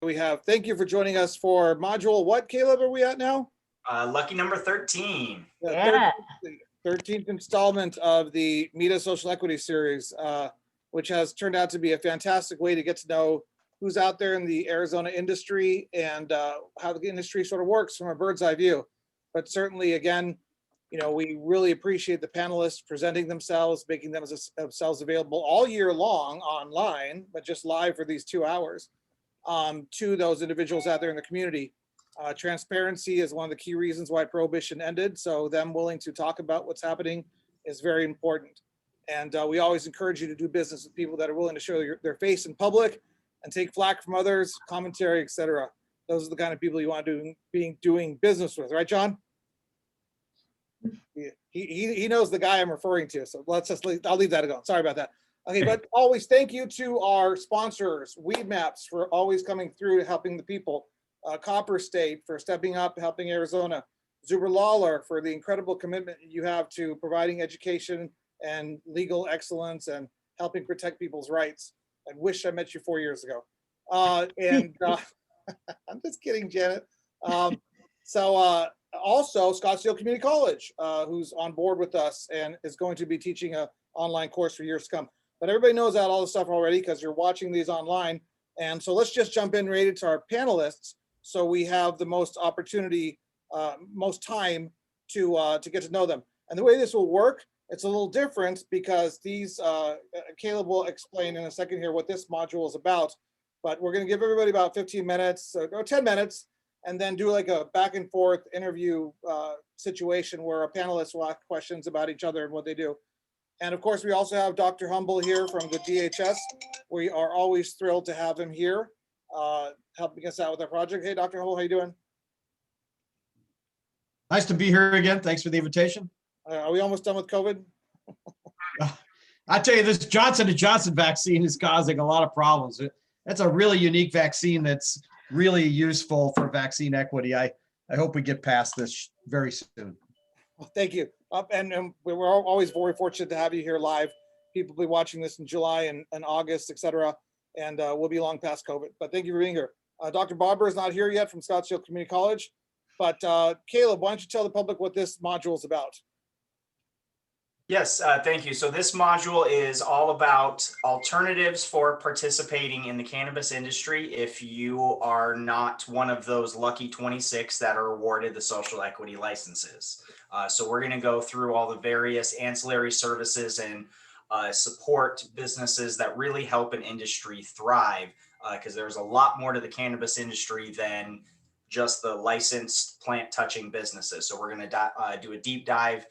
we have, thank you for joining us for module, what, Caleb, are we at now? Lucky number 13. Yeah. 13th installment of the META Social Equity Series, which has turned out to be a fantastic way to get to know who's out there in the Arizona industry and how the industry sort of works from a bird's eye view. But certainly, again, you know, we really appreciate the panelists presenting themselves, making themselves available all year long online, but just live for these 2 hours to those individuals out there in the community. Transparency is one of the key reasons why prohibition ended. So them willing to talk about what's happening is very important. And we always encourage you to do business with people that are willing to show their face in public and take flack from others, commentary, etc. Those are the kind of people you want to be doing business with, right, John? He knows the guy I'm referring to, so I'll leave that alone. Sorry about that. Okay, but always thank you to our sponsors, Weed Maps, for always coming through helping the people, Copper State for stepping up, helping Arizona, Zuber Lawler for the incredible commitment you have to providing education and legal excellence and helping protect people's rights. I wish I met you 4 years ago. I'm just kidding, Janet. Also Scottsdale Community College, who's on board with us and is going to be teaching an online course for years to come. But everybody knows that all this stuff already because you're watching these online. And so let's just jump in right into our panelists so we have the most opportunity, most time to get to know them. And the way this will work, it's a little different because these, Caleb will explain in a second here what this module is about, but we're gonna give everybody about 15 minutes or 10 minutes and then do like a back and forth interview situation where a panelist will ask questions about each other and what they do. And of course, we also have Dr. Humble here from the DHS. We are always thrilled to have him here, helping us out with our project. Hey, Dr. Humble, how you doing? Nice to be here again. Thanks for the invitation. Are we almost done with COVID? I tell you, this Johnson & Johnson vaccine is causing a lot of problems. That's a really unique vaccine that's really useful for vaccine equity. I hope we get past this very soon. Well, thank you. And we're always very fortunate to have you here live. People will be watching this in July and August, et cetera, and we'll be long past COVID. But thank you for being here. Dr. Barber is not here yet from Scottsdale Community College. But Caleb, why don't you tell the public what this module is about? Yes, thank you. So this module is all about alternatives for participating in the cannabis industry if you are not one of those lucky 26 that are awarded the social equity licenses. So we're going to go through all the various ancillary services and support businesses that really help an industry thrive, because there's a lot more to the cannabis industry than just the licensed plant touching businesses. So we're going to do a deep dive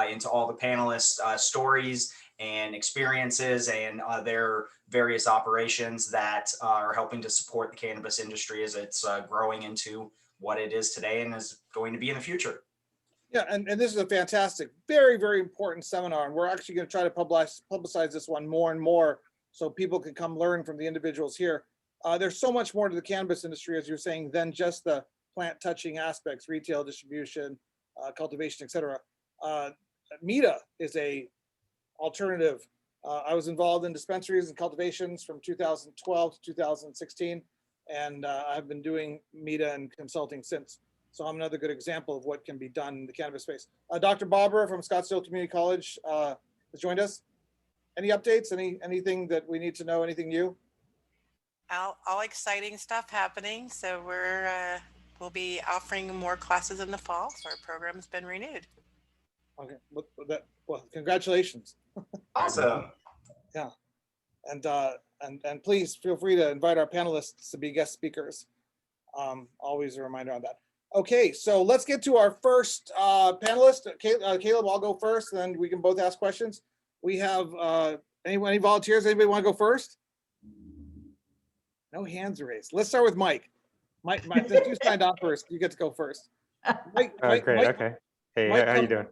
into all the panelists' stories and experiences and their various operations that are helping to support the cannabis industry as it's growing into what it is today and is going to be in the future. Yeah, and this is a fantastic, very, very important seminar. And we're actually going to try to publicize this one more and more so people can come learn from the individuals here. There's so much more to the cannabis industry, as you're saying, than just the plant touching aspects, retail distribution, cultivation, et cetera. META is a alternative. I was involved in dispensaries and cultivations from 2012 to 2016, and I've been doing META and consulting since. So I'm another good example of what can be done in the cannabis space. Dr. Barber from Scottsdale Community College has joined us. Any updates? Anything that we need to know? Anything new? All exciting stuff happening. So we'll be offering more classes in the fall. So our program's been renewed. Okay, well, congratulations. Awesome. Yeah, and please feel free to invite our panelists to be guest speakers. Always a reminder on that. Okay, so let's get to our first panelist. Caleb, I'll go first, and then we can both ask questions. We have any volunteers? Anybody want to go first? No hands raised. Let's start with Mike. Mike, since you signed on first, you get to go first. Great. Okay. Hey, how you doing?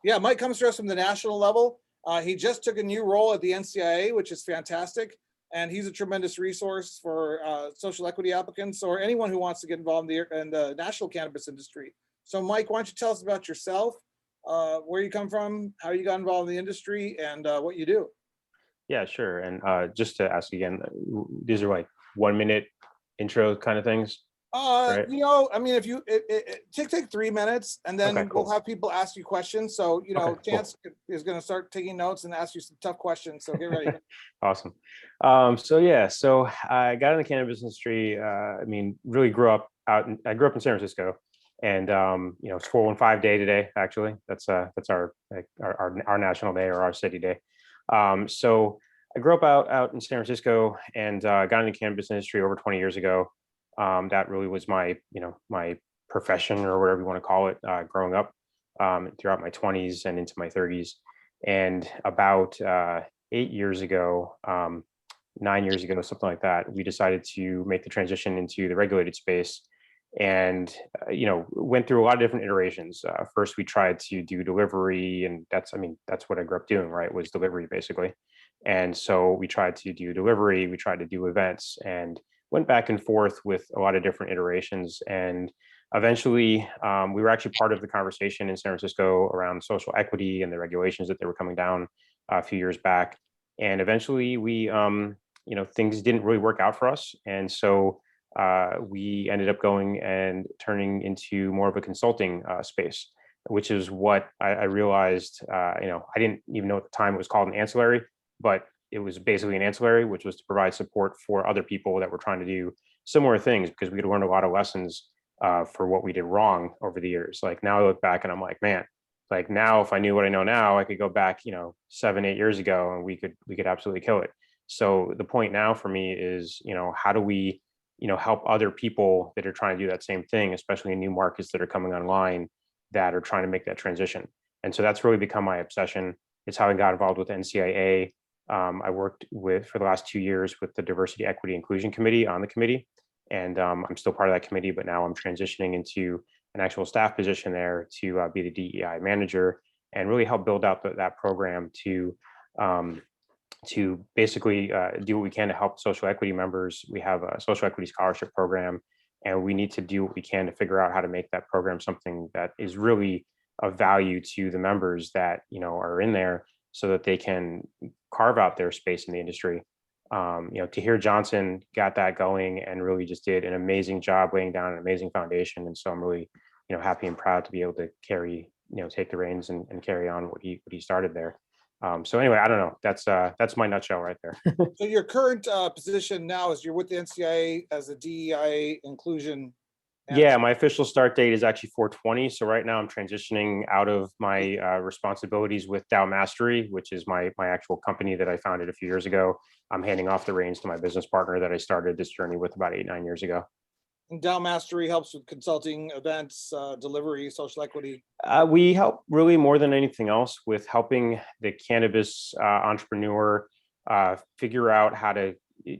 Yeah, Mike comes to us from the national level. He just took a new role at the NCIA, which is fantastic. And he's a tremendous resource for social equity applicants or anyone who wants to get involved in the national cannabis industry. So Mike, why don't you tell us about yourself, where you come from, how you got involved in the industry, and what you do? Yeah, sure. And just to ask again, these are like 1 minute intro kind of things? Right. I mean, if you take 3 minutes, and then Okay, cool. we'll have people ask you questions. So, Okay, cool. Chance is going to start taking notes and ask you some tough questions. So get ready. Awesome. So I got in the cannabis industry. I mean, really I grew up in San Francisco, and it's 415 day today. Actually, that's our national day, or our city day. So I grew up out in San Francisco, and got in the cannabis industry over 20 years ago. That really was my profession, or whatever you want to call it, growing up, throughout my 20s and into my 30s. And about 8 years ago, 9 years ago, something like that, we decided to make the transition into the regulated space, and went through a lot of different iterations. First, we tried to do delivery, and that's what I grew up doing, right? Was delivery, basically. And so we tried to do delivery, we tried to do events, and went back and forth with a lot of different iterations. And eventually, we were actually part of the conversation in San Francisco around social equity and the regulations that they were coming down a few years back. And eventually, we things didn't really work out for us, and so we ended up going and turning into more of a consulting space, which is what I realized. I didn't even know at the time it was called an ancillary, but it was basically an ancillary, which was to provide support for other people that were trying to do similar things, because we had learned a lot of lessons for what we did wrong over the years. Like, now I look back and I'm like, man, like, now if I knew what I know now, I could go back 7, 8 years ago, and we could absolutely kill it. So the point now for me is, how do we help other people that are trying to do that same thing, especially in new markets that are coming online, that are trying to make that transition. And so that's really become my obsession. It's how I got involved with NCIA. I worked for the last 2 years with the Diversity, Equity, Inclusion Committee, on the committee. And I'm still part of that committee, but now I'm transitioning into an actual staff position there to be the DEI manager, and really help build out that program to basically do what we can to help social equity members. We have a social equity scholarship program, and we need to do what we can to figure out how to make that program something that is really of value to the members that are in there, so that they can carve out their space in the industry. Tahir Johnson got that going and really just did an amazing job laying down an amazing foundation. And so I'm really, happy and proud to be able to take the reins and carry on what he started there. So anyway, I don't know. That's my nutshell right there. So your current position now is you're with the NCIA as a DEI inclusion. Yeah, my official start date is actually 4/20. So right now I'm transitioning out of my responsibilities with Dow Mastery, which is my actual company that I founded a few years ago. I'm handing off the reins to my business partner that I started this journey with about 8, 9 years ago. And Dow Mastery helps with consulting, events, delivery, social equity. We help really more than anything else with helping the cannabis entrepreneur figure out how to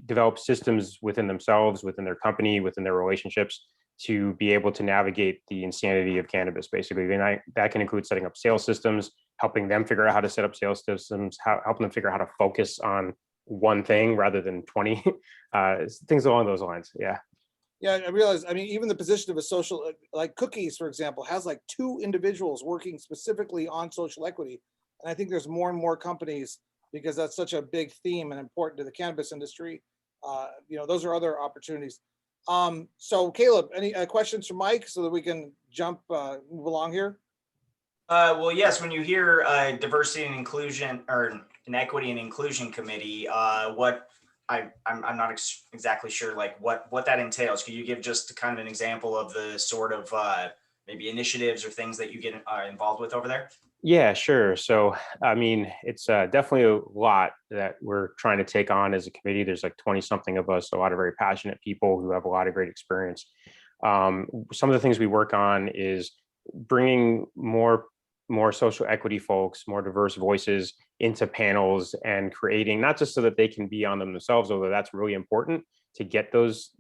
develop systems within themselves, within their company, within their relationships, to be able to navigate the insanity of cannabis, basically. And that can include setting up sales systems, helping them figure out how to set up sales systems, helping them figure out how to focus on one thing rather than 20, things along those lines. Yeah. Yeah, I realize, even the position of a social, like Cookies, for example, has like 2 individuals working specifically on social equity. And I think there's more and more companies, because that's such a big theme and important to the cannabis industry. Those are other opportunities. So Caleb, any questions from Mike so that we can move along here? Well, yes, when you hear diversity and inclusion, or an equity and inclusion committee, I'm not exactly sure like what that entails. Could you give just kind of an example of the sort of maybe initiatives or things that you get involved with over there? Yeah, sure. So, it's definitely a lot that we're trying to take on as a committee. There's like 20 something of us, a lot of very passionate people who have a lot of great experience. Some of the things we work on is bringing more social equity folks, more diverse voices into panels, and creating, not just so that they can be on them themselves, although that's really important to get those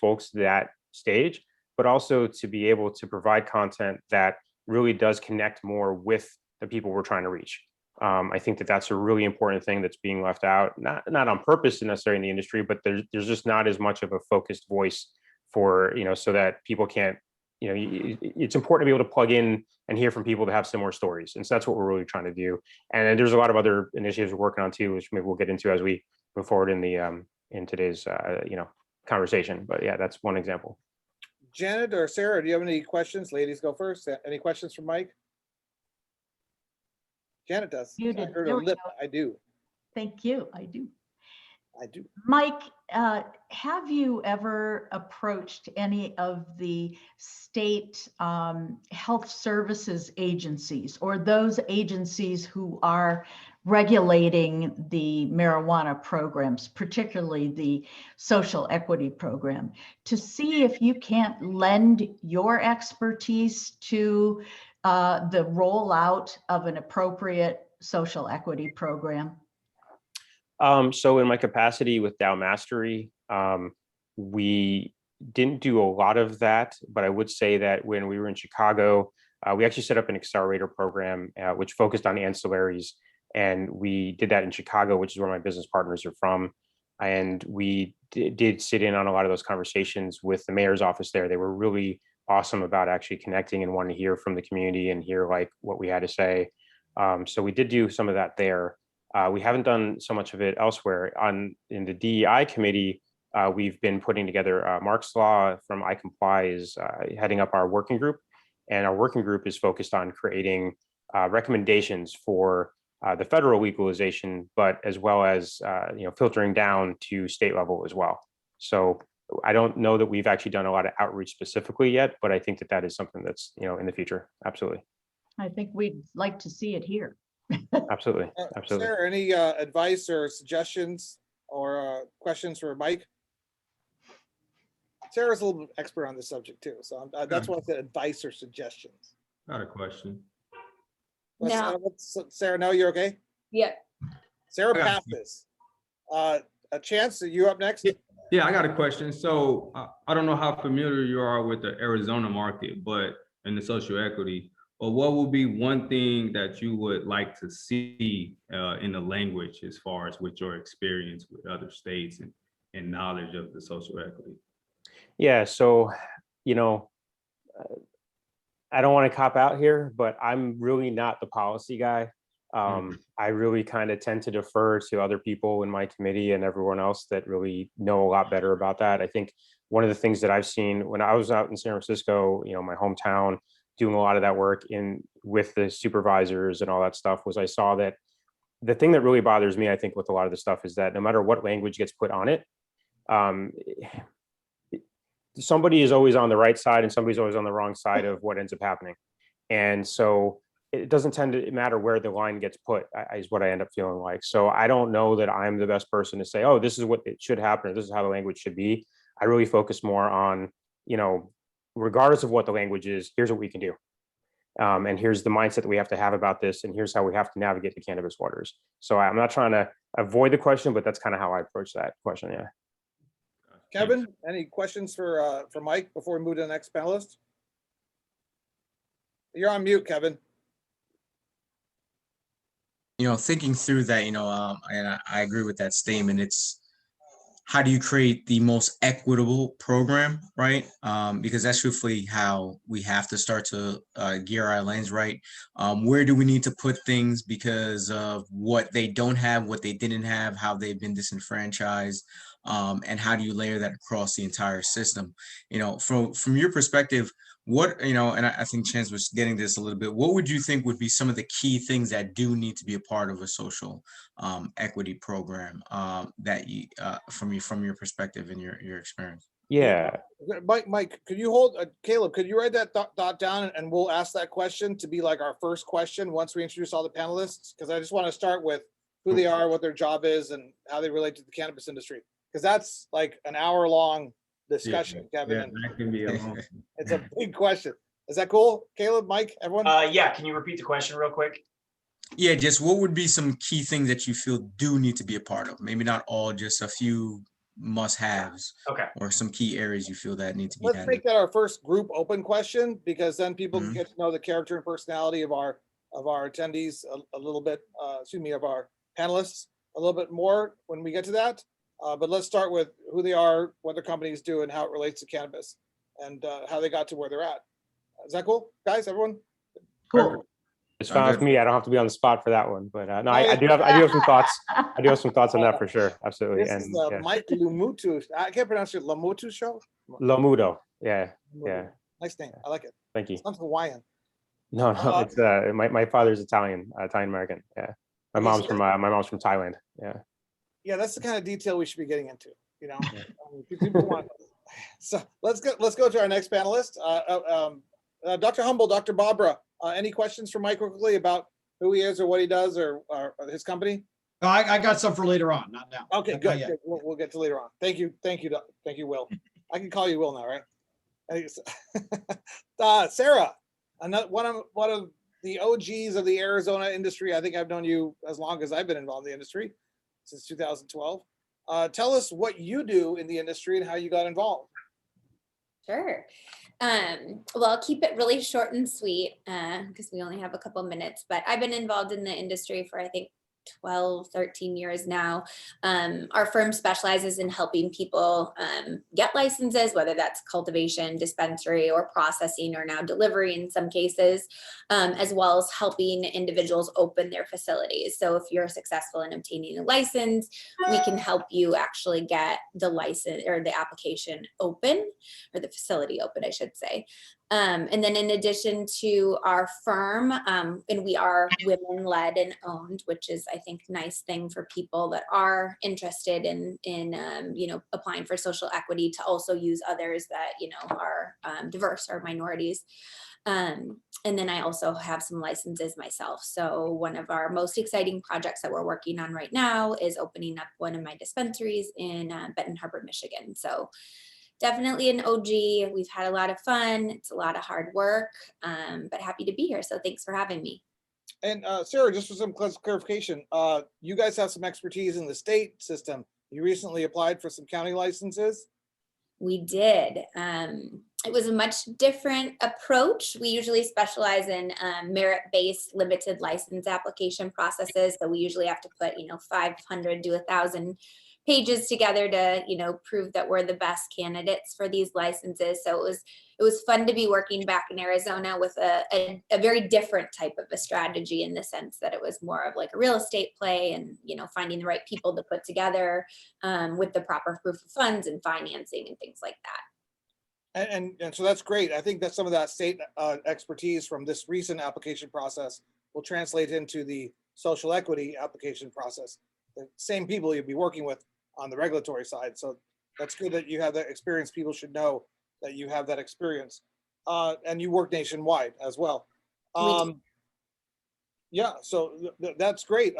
folks to that stage, but also to be able to provide content that really does connect more with the people we're trying to reach. I think that's a really important thing that's being left out, not on purpose necessarily in the industry, but there's just not as much of a focused voice for, so that people can't, it's important to be able to plug in and hear from people that have similar stories. And so that's what we're really trying to do. And there's a lot of other initiatives we're working on too, which maybe we'll get into as we move forward in today's, conversation. But yeah, that's one example. Janet or Sarah, do you have any questions? Ladies go first. Any questions for Mike? Janet does. I Muted. heard a There we lip. go. I do. Thank you. I do. I do. Mike, have you ever approached any of the state health services agencies or those agencies who are regulating the marijuana programs, particularly the social equity program, to see if you can't lend your expertise to the rollout of an appropriate social equity program? So in my capacity with Dow Mastery, we didn't do a lot of that, but I would say that when we were in Chicago, we actually set up an accelerator program, which focused on ancillaries. And we did that in Chicago, which is where my business partners are from. And we did sit in on a lot of those conversations with the mayor's office there. They were really awesome about actually connecting and wanting to hear from the community and hear like what we had to say. So we did do some of that there. We haven't done so much of it elsewhere. In the DEI committee, we've been putting together Mark Slaw from I Comply is heading up our working group, and our working group is focused on creating recommendations for the federal legalization, but as well as filtering down to state level as well. So I don't know that we've actually done a lot of outreach specifically yet, but I think that that is something that's in the future. Absolutely. I think we'd like to see it here. Absolutely. Absolutely. Sarah, any advice or suggestions or questions for Mike? Sarah's a little bit expert on this subject too, so that's why I said advice or suggestions. Got a question. Sarah, no, you're okay? Yeah. Sarah Okay. passed this. A chance, are you up next? Yeah, I got a question. So I don't know how familiar you are with the Arizona market, but in the social equity, but what would be one thing that you would like to see in the language as far as with your experience with other states and knowledge of the social equity? Yeah. So, I don't want to cop out here, but I'm really not the policy guy. I really kind of tend to defer to other people in my committee and everyone else that really know a lot better about that. I think one of the things that I've seen when I was out in San Francisco, my hometown, doing a lot of that work with the supervisors and all that stuff, was I saw that the thing that really bothers me, I think, with a lot of the stuff is that no matter what language gets put on it, somebody is always on the right side and somebody's always on the wrong side of what ends up happening. And so it doesn't tend to matter where the line gets put, is what I end up feeling like. So I don't know that I'm the best person to say, oh, this is what it should happen, or this is how the language should be. I really focus more on, regardless of what the language is, here's what we can do. And here's the mindset that we have to have about this, and here's how we have to navigate the cannabis waters. So I'm not trying to avoid the question, but that's kind of how I approach that question. Yeah. Kevin, any questions for Mike before we move to the next panelist? You're on mute, Kevin. Thinking through that, and I agree with that statement. It's how do you create the most equitable program, right? Because that's truthfully how we have to start to gear our lanes, right? Where do we need to put things because of what they don't have, what they didn't have, how they've been disenfranchised, and how do you layer that across the entire system? From your perspective, what, and I think Chance was getting this a little bit, what would you think would be some of the key things that do need to be a part of a social equity program that you, from your perspective and your experience? Yeah. Mike, could you hold, Caleb, could you write that thought down and we'll ask that question to be like our first question once we introduce all the panelists? Because I just want to start with who they are, what their job is, and how they relate to the cannabis industry. Because that's like an hour-long discussion, Kevin. Yeah, And that can be a long. it's a big question. Is that cool? Caleb, Mike, everyone? Yeah, can you repeat the question real quick? Yeah, just what would be some key things that you feel do need to be a part of? Maybe not all, just a few must-haves. Okay. Or some key areas you feel that need to be Let's handled. make that our first group open question, because then people can Mhm. get to know the character and personality of our attendees a little bit, of our panelists a little bit more when we get to that. But let's start with who they are, what their companies do, and how it relates to cannabis, and how they got to where they're at. Is that cool, guys? Everyone? Cool. It's Sound fine with good? me. I don't have to be on the spot for that one, but no, Oh, I yeah. do have some thoughts. I do have some thoughts on that for sure. Absolutely. This is And the yeah, Mike Lumutu. I can't pronounce it. Lamutu show. Lomudo. Yeah. Yeah. Nice name. I like it. Thank you. Sounds Hawaiian. No, Uh, it's my father's Italian, Italian American. Yeah. My Okay, so mom's from Thailand. Yeah. yeah, that's the kind of detail we should be getting into. You know, people want. So let's go to our next panelist, Dr. Humble, Dr. Barbara. Any questions for Mike quickly about who he is or what he does or his company? No, I got some for later on, not now. Okay, Not good. yet. Good. We'll get to later on. Thank you, Will. I can call you Will now, right? Sarah, one of the OGs of the Arizona industry. I think I've known you as long as I've been involved in the industry, since 2012. Tell us what you do in the industry and how you got involved. Sure. Well, I'll keep it really short and sweet because we only have a couple minutes, but I've been involved in the industry for, I think, 12, 13 years now. Our firm specializes in helping people get licenses, whether that's cultivation, dispensary, or processing, or now delivery in some cases, as well as helping individuals open their facilities. So if you're successful in obtaining a license, we can help you actually get the license or the application open, or the facility open, I should say. And then in addition to our firm, and we are women led and owned, which is, I think, nice thing for people that are interested in applying for social equity, to also use others that, are diverse or minorities. And then I also have some licenses myself. So one of our most exciting projects that we're working on right now is opening up one of my dispensaries in Benton Harbor, Michigan. So definitely an OG. We've had a lot of fun. It's a lot of hard work, but happy to be here. So thanks for having me. And Sarah, just for some clarification, you guys have some expertise in the state system. You recently applied for some county licenses. We did. It was a much different approach. We usually specialize in merit-based limited license application processes. So we usually have to put, 500 to 1,000 pages together to, prove that we're the best candidates for these licenses. So it was fun to be working back in Arizona with a very different type of a strategy, in the sense that it was more of like a real estate play and, finding the right people to put together with the proper proof of funds and financing and things like that. And so that's great. I think that some of that state expertise from this recent application process will translate into the social equity application process. The same people you'll be working with on the regulatory side. So that's good that you have that experience. People should know that you have that experience. And you work nationwide as well. Yeah, so that's great.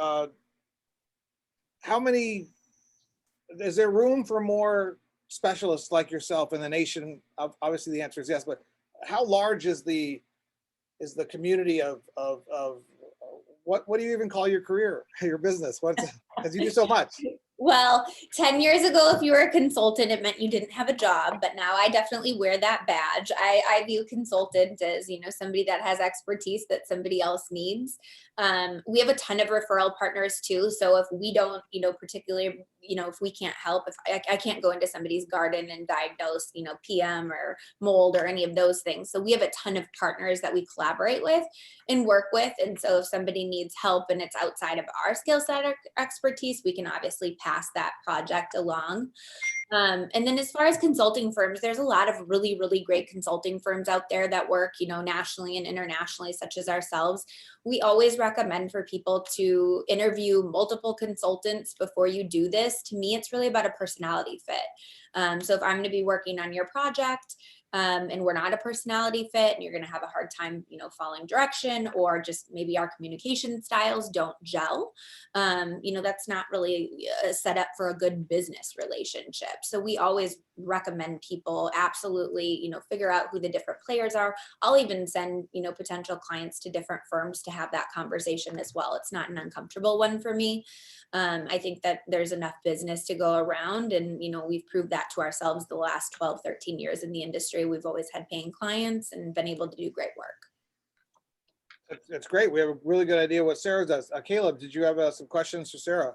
Is there room for more specialists like yourself in the nation? Obviously the answer is yes, but how large is the community of what do you even call your career, your business? Because you do so much. Well, 10 years ago, if you were a consultant, it meant you didn't have a job, but now I definitely wear that badge. I view consultant as, somebody that has expertise that somebody else needs. We have a ton of referral partners too. So if we don't, particularly, if we can't help, if I can't go into somebody's garden and diagnose, PM or mold or any of those things. So we have a ton of partners that we collaborate with and work with. And so if somebody needs help and it's outside of our skill set or expertise, we can obviously pass that project along. And then as far as consulting firms, there's a lot of really, really great consulting firms out there that work, nationally and internationally, such as ourselves. We always recommend for people to interview multiple consultants before you do this. To me, it's really about a personality fit. So if I'm going to be working on your project, and we're not a personality fit, and you're going to have a hard time, following direction, or just maybe our communication styles don't gel, that's not really set up for a good business relationship. So we always recommend people absolutely, figure out who the different players are. I'll even send, potential clients to different firms to have that conversation as well. It's not an uncomfortable one for me. I think that there's enough business to go around, and, we've proved that to ourselves the last 12, 13 years in the industry. We've always had paying clients and been able to do great work. That's great. We have a really good idea what Sarah does. Caleb, did you have some questions for Sarah?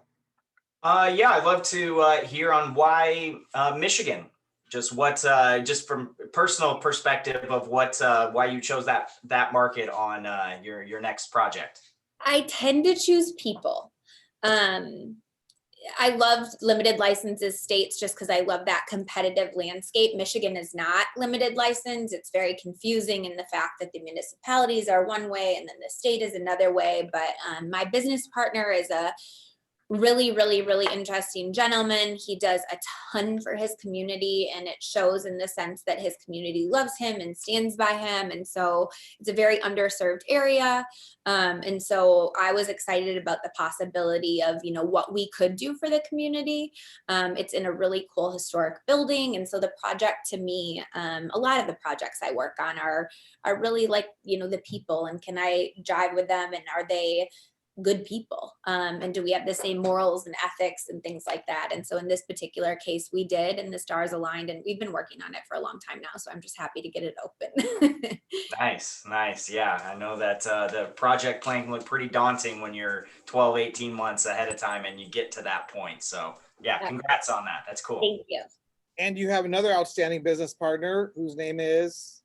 Yeah, I'd love to hear on why Michigan Just what, just from personal perspective of what, why you chose that market on your next project. I tend to choose people. I loved limited licenses states just because I love that competitive landscape. Michigan is not limited license. It's very confusing in the fact that the municipalities are one way and then the state is another way. But my business partner is a really, really, really interesting gentleman. He does a ton for his community, and it shows in the sense that his community loves him and stands by him. And so it's a very underserved area. And so I was excited about the possibility of, you know, what we could do for the community. It's in a really cool historic building. And so the project to me, a lot of the projects I work on are really like, you know, the people, and can I jive with them, and are they good people, and do we have the same morals and ethics and things like that. And so in this particular case we did, and the stars aligned, and we've been working on it for a long time now, so I'm just happy to get it open. Nice. Yeah, I know that the project plan can look pretty daunting when you're 12-18 months ahead of time and you get to that point. So yeah, congrats on that. That's cool. Thank you. And you have another outstanding business partner whose name is?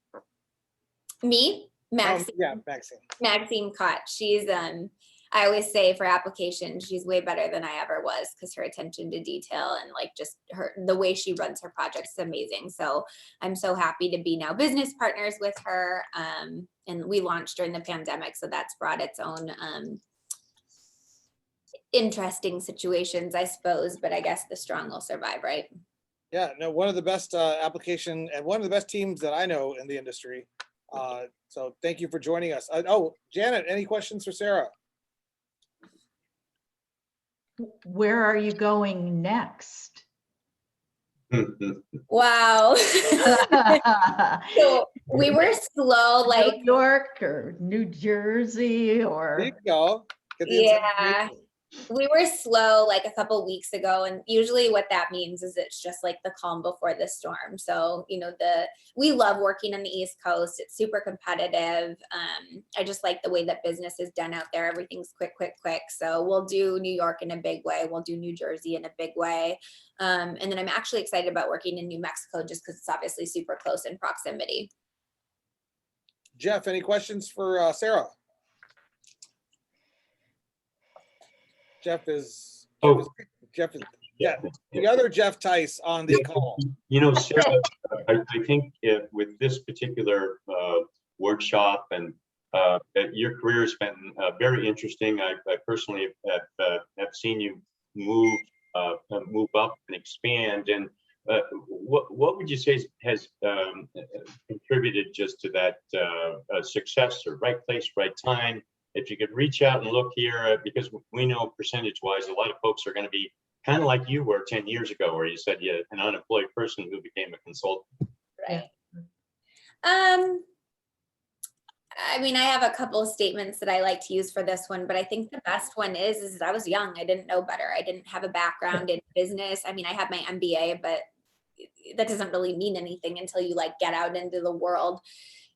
Me, Maxine. Yeah, Maxine. Maxine Cott. She's I always say for applications, she's way better than I ever was, because her attention to detail and like just the way she runs her projects is amazing. So I'm so happy to be now business partners with her. And we launched during the pandemic, so that's brought its own interesting situations, I suppose, but I guess the strong will survive, right? Yeah, no, one of the best application and one of the best teams that I know in the industry. So thank you for joining us. Oh, Janet, any questions for Sarah? Where are you going next? Wow. So we were slow, like New York or New Jersey or? There you go. Yeah. We were slow like a couple weeks ago, and usually what that means is it's just like the calm before the storm. So, you know, we love working on the East Coast. It's super competitive. I just like the way that business is done out there. Everything's quick. So we'll do New York in a big way. We'll do New Jersey in a big way. And then I'm actually excited about working in New Mexico just because it's obviously super close in proximity. Jeff, any questions for Sarah? Jeff is yeah, the other Jeff Tice on the call. You know, Sarah, I think with this particular workshop and your career has been very interesting. I personally have seen you move up and expand. And what would you say has contributed just to that success, or right place, right time? If you could reach out and look here, because we know percentage-wise, a lot of folks are going to be kind of like you were 10 years ago, where you said you're an unemployed person who became a consultant. Right. I mean, I have a couple of statements that I like to use for this one, but I think the best one is I was young. I didn't know better. I didn't have a background in business. I mean, I have my MBA, but that doesn't really mean anything until you like get out into the world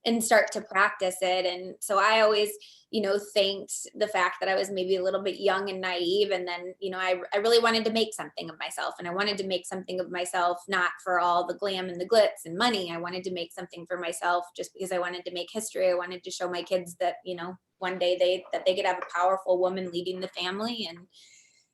and start to practice it. And so I always, you know, thanked the fact that I was maybe a little bit young and naive. And then, you know, I really wanted to make something of myself, and I wanted to make something of myself, not for all the glam and the glitz and money. I wanted to make something for myself just because I wanted to make history. I wanted to show my kids that, you know, one day they could have a powerful woman leading the family. And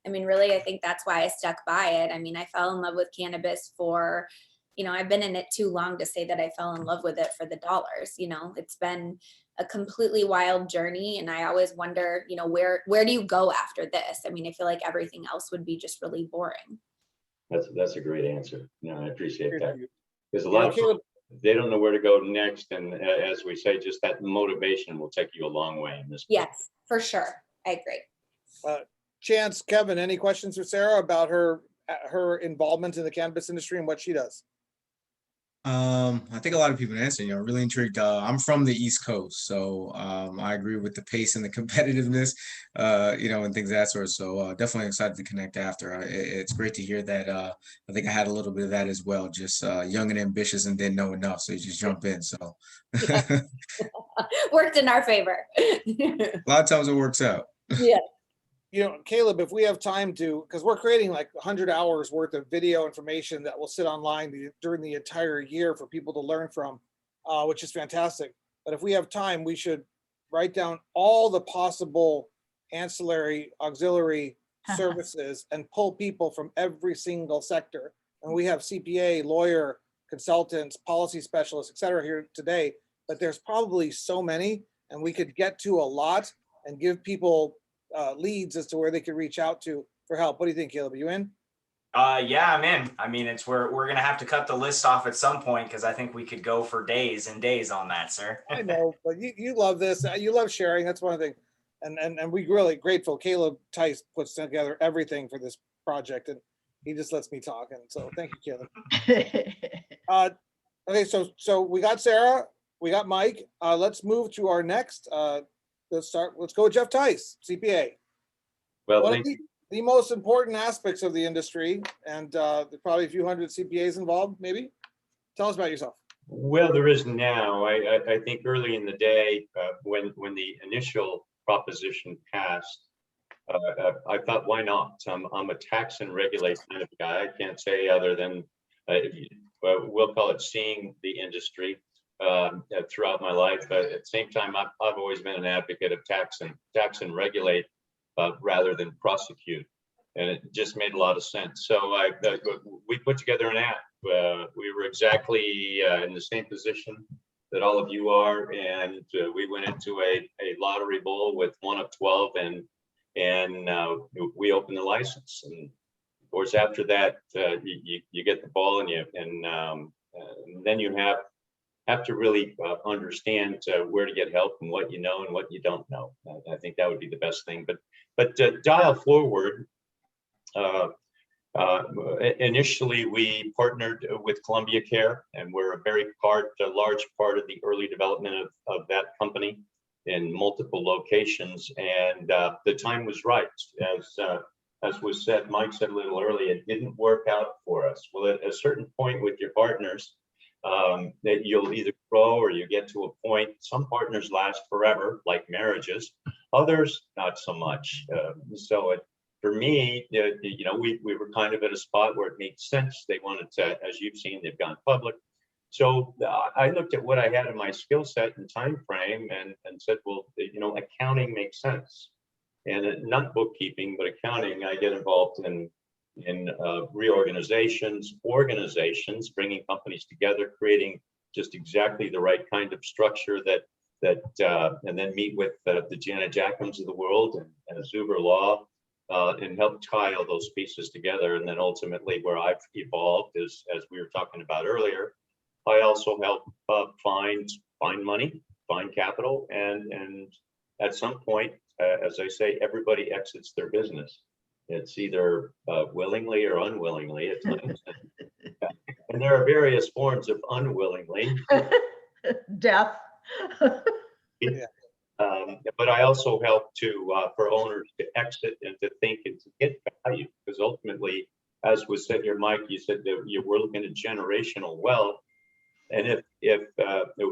I mean, really, I think that's why I stuck by it. I mean, I fell in love with cannabis for, you know, I've been in it too long to say that I fell in love with it for the dollars. You know, it's been a completely wild journey. And I always wonder, you know, where do you go after this? I mean, I feel like everything else would be just really boring. That's a great answer. No, I appreciate that. Because a lot of people, they don't know where to go next. And as we say, just that motivation will take you a long way in this. Yes, for sure. I agree. Chance, Kevin, any questions for Sarah about her involvement in the cannabis industry and what she does? I think a lot of people answer, you know, really intrigued. I'm from the East Coast, so I agree with the pace and the competitiveness, you know, and things of that sort. So definitely excited to connect after. It's great to hear that. I think I had a little bit of that as well, just young and ambitious and didn't know enough. So you just jump in. So worked in our favor. A lot of times it works out. Yeah. Caleb, if we have time to, because we're creating like 100 hours worth of video information that will sit online during the entire year for people to learn from, which is fantastic. But if we have time, we should write down all the possible ancillary auxiliary services and pull people from every single sector. And we have CPA, lawyer, consultants, policy specialists, et cetera, here today, but there's probably so many, and we could get to a lot and give people leads as to where they could reach out to for help. What do you think, Caleb? Are you in? Yeah, I'm in. I mean, we're gonna have to cut the list off at some point because I think we could go for days and days on that, sir. I know, but you love this. You love sharing. That's one thing. And we really grateful. Caleb Tice puts together everything for this project, and he just lets me talk. And so thank you, Caleb. Okay, so we got Sarah, we got Mike. Let's move to our next. Let's go with Jeff Tice, CPA. Well, One of the most important aspects of the industry, and there's probably a few hundred CPAs involved, maybe. Tell us about yourself. well, there is now. I think early in the day, when the initial proposition passed, I thought, why not? I'm a tax and regulate kind of guy. I can't say other than we'll call it seeing the industry throughout my life. But at the same time, I've always been an advocate of tax and regulate rather than prosecute, and it just made a lot of sense. So we put together an app. We were exactly in the same position that all of you are, and we went into a lottery bowl with one of 12, and we opened the license. And of course, after that, you get the ball, and then you have to really understand where to get help and what you know and what you don't know. I think that would be the best thing. But dial forward. Initially, we partnered with Columbia Care, and we're a large part of the early development of that company in multiple locations. And the time was right. As was said, Mike said a little earlier, it didn't work out for us. Well, at a certain point with your partners, that you'll either grow or you get to a point. Some partners last forever, like marriages. Others, not so much. For me, we were kind of at a spot where it made sense. They wanted to, as you've seen, they've gone public. So I looked at what I had in my skill set and time frame and said, well, accounting makes sense. And not bookkeeping, but accounting. I get involved in reorganizations, organizations, bringing companies together, creating just exactly the right kind of structure and then meet with the Janet Jackmans of the world and Zuber Law. And help tie all those pieces together. And then ultimately where I've evolved is, as we were talking about earlier, I also help find money, find capital. And at some point, as I say, everybody exits their business. It's either willingly or unwillingly at times. And there are various forms of unwillingly. Death. Yeah. But I also help for owners to exit and to think and to get value, because ultimately, as was said here, Mike, you said that you were looking at generational wealth. And if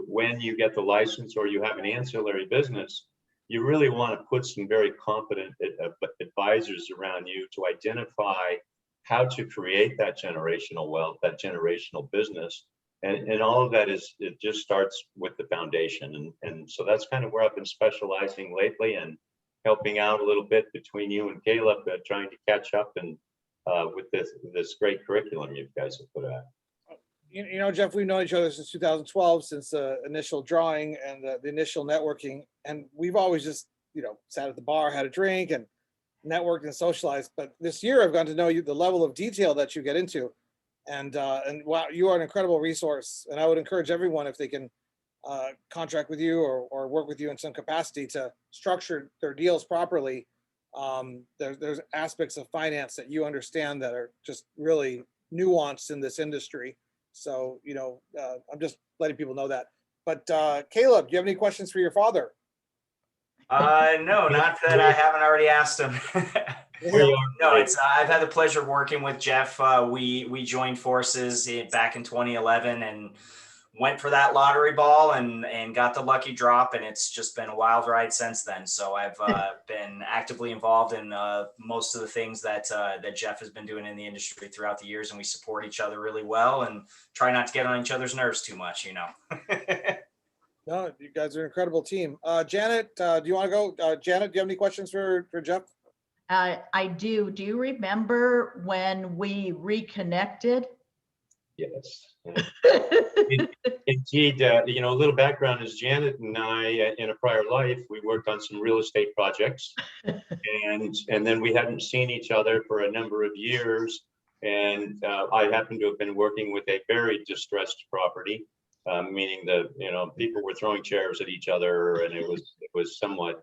when you get the license or you have an ancillary business, you really want to put some very competent advisors around you to identify how to create that generational wealth, that generational business. And all of that it just starts with the foundation. And so that's kind of where I've been specializing lately and helping out a little bit between you and Caleb, trying to catch up and with this great curriculum you guys have put out. Jeff, we've known each other since 2012, since the initial drawing and the initial networking. And we've always just, sat at the bar, had a drink and networked and socialized. But this year I've gotten to know you, the level of detail that you get into. And wow, you are an incredible resource. And I would encourage everyone, if they can contract with you or work with you in some capacity to structure their deals properly. There's aspects of finance that you understand that are just really nuanced in this industry. So, I'm just letting people know that. But Caleb, do you have any questions for your father? No, not that I haven't already asked him. No, I've had the pleasure of working with Jeff. We joined forces back in 2011, and went for that lottery ball and got the lucky drop, and it's just been a wild ride since then. So I've been actively involved in most of the things that Jeff has been doing in the industry throughout the years, and we support each other really well and try not to get on each other's nerves too much, you know. No, you guys are an incredible team. Janet, do you want to go? Janet, do you have any questions for Jeff? I do. Do you remember when we reconnected? Yes. Indeed, you know, a little background is Janet and I, in a prior life, we worked on some real estate projects, and then we hadn't seen each other for a number of years. And I happened to have been working with a very distressed property, meaning that, you know, people were throwing chairs at each other, and it was somewhat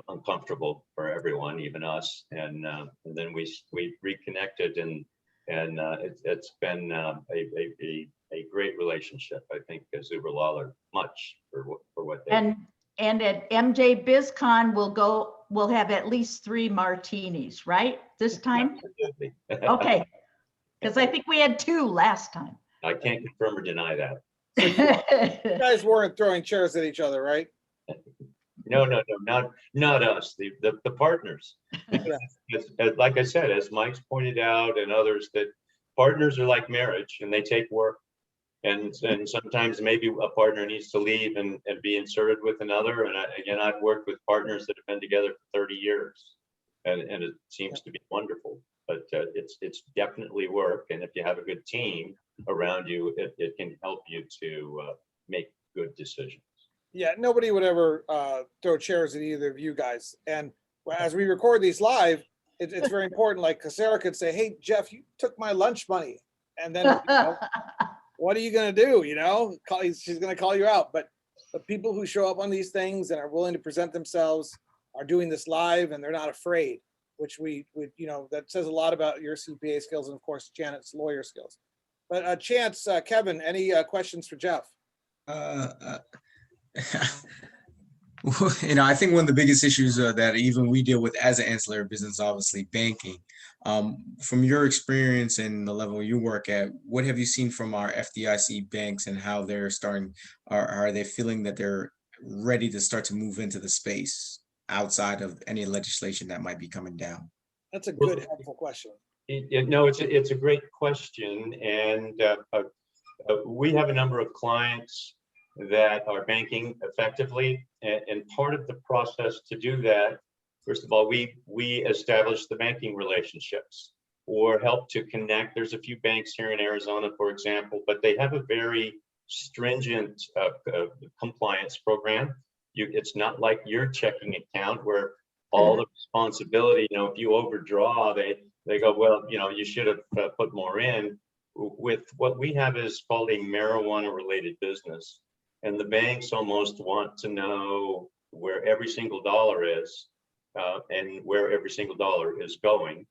uncomfortable for everyone, even us. And then we reconnected, and it's been a great relationship. I think Zuber Lawler much for what they do. And at MJ BizCon, we'll have at least 3 martinis, right? This time? Absolutely. Okay. Because I think we had 2 last time. I can't confirm or deny that. You guys weren't throwing chairs at each other, right? No, not us, the partners. Like I said, as Mike's pointed out and others, that partners are like marriage, and they take work. And sometimes maybe a partner needs to leave and be inserted with another. And again, I've worked with partners that have been together for 30 years, and it seems to be wonderful. But it's definitely work. And if you have a good team around you, it can help you to make good decisions. Yeah, nobody would ever throw chairs at either of you guys. And as we record these live, it's very important. Like Sarah could say, "Hey, Jeff, you took my lunch money," and then, you know, what are you going to do? You know, she's going to call you out. But the people who show up on these things and are willing to present themselves are doing this live, and they're not afraid, which we you know, that says a lot about your CPA skills and, of course, Janet's lawyer skills. But Chance, Kevin, any questions for Jeff? You know, I think one of the biggest issues that even we deal with as an ancillary business, obviously banking. From your experience and the level you work at, what have you seen from our FDIC banks and how they're starting? Are they feeling that they're ready to start to move into the space outside of any legislation that might be coming down? That's a good, helpful question. No, it's a great question, and we have a number of clients that are banking effectively, and part of the process to do that, first of all, we establish the banking relationships or help to connect. There's a few banks here in Arizona, for example, but they have a very stringent compliance program. It's not like your checking account where all the responsibility, you know, if you overdraw, they go, well, you know, you should have put more in. With what we have is called a marijuana related business. And the banks almost want to know where every single dollar is and where every single dollar is going.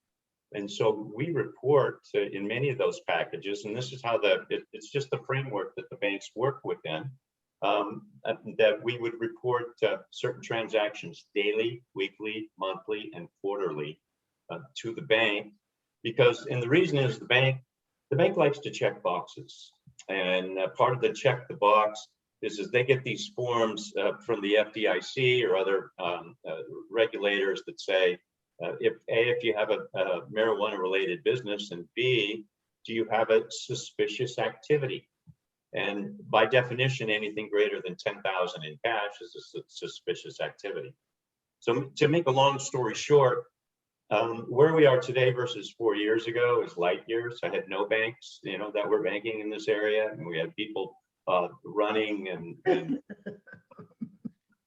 And so we report in many of those packages, and this is how it's just the framework that the banks work within, that we would report certain transactions daily, weekly, monthly, and quarterly to the bank. And the reason is the bank likes to check boxes. And part of the check the box is they get these forms from the FDIC or other regulators that say, if you have a marijuana related business, and B, do you have a suspicious activity? And by definition, anything greater than 10,000 in cash is a suspicious activity. So to make a long story short, where we are today versus 4 years ago is light years. I had no banks, you know, that were banking in this area, and we had people running, and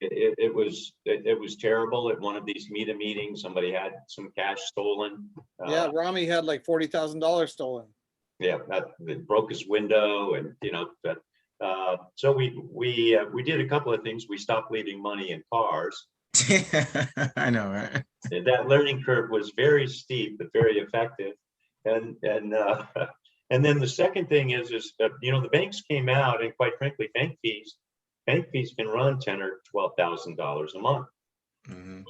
it was terrible. At one of these meetings, somebody had some cash stolen. Yeah, Rami had like $40,000 stolen. Yeah, that broke his window, and you know that. So we did a couple of things. We stopped leaving money in cars. I know, right? That learning curve was very steep, but very effective. And then the second thing is you know, the banks came out, and quite frankly, bank fees can run $10,000 or $12,000 a month. Mm-hmm.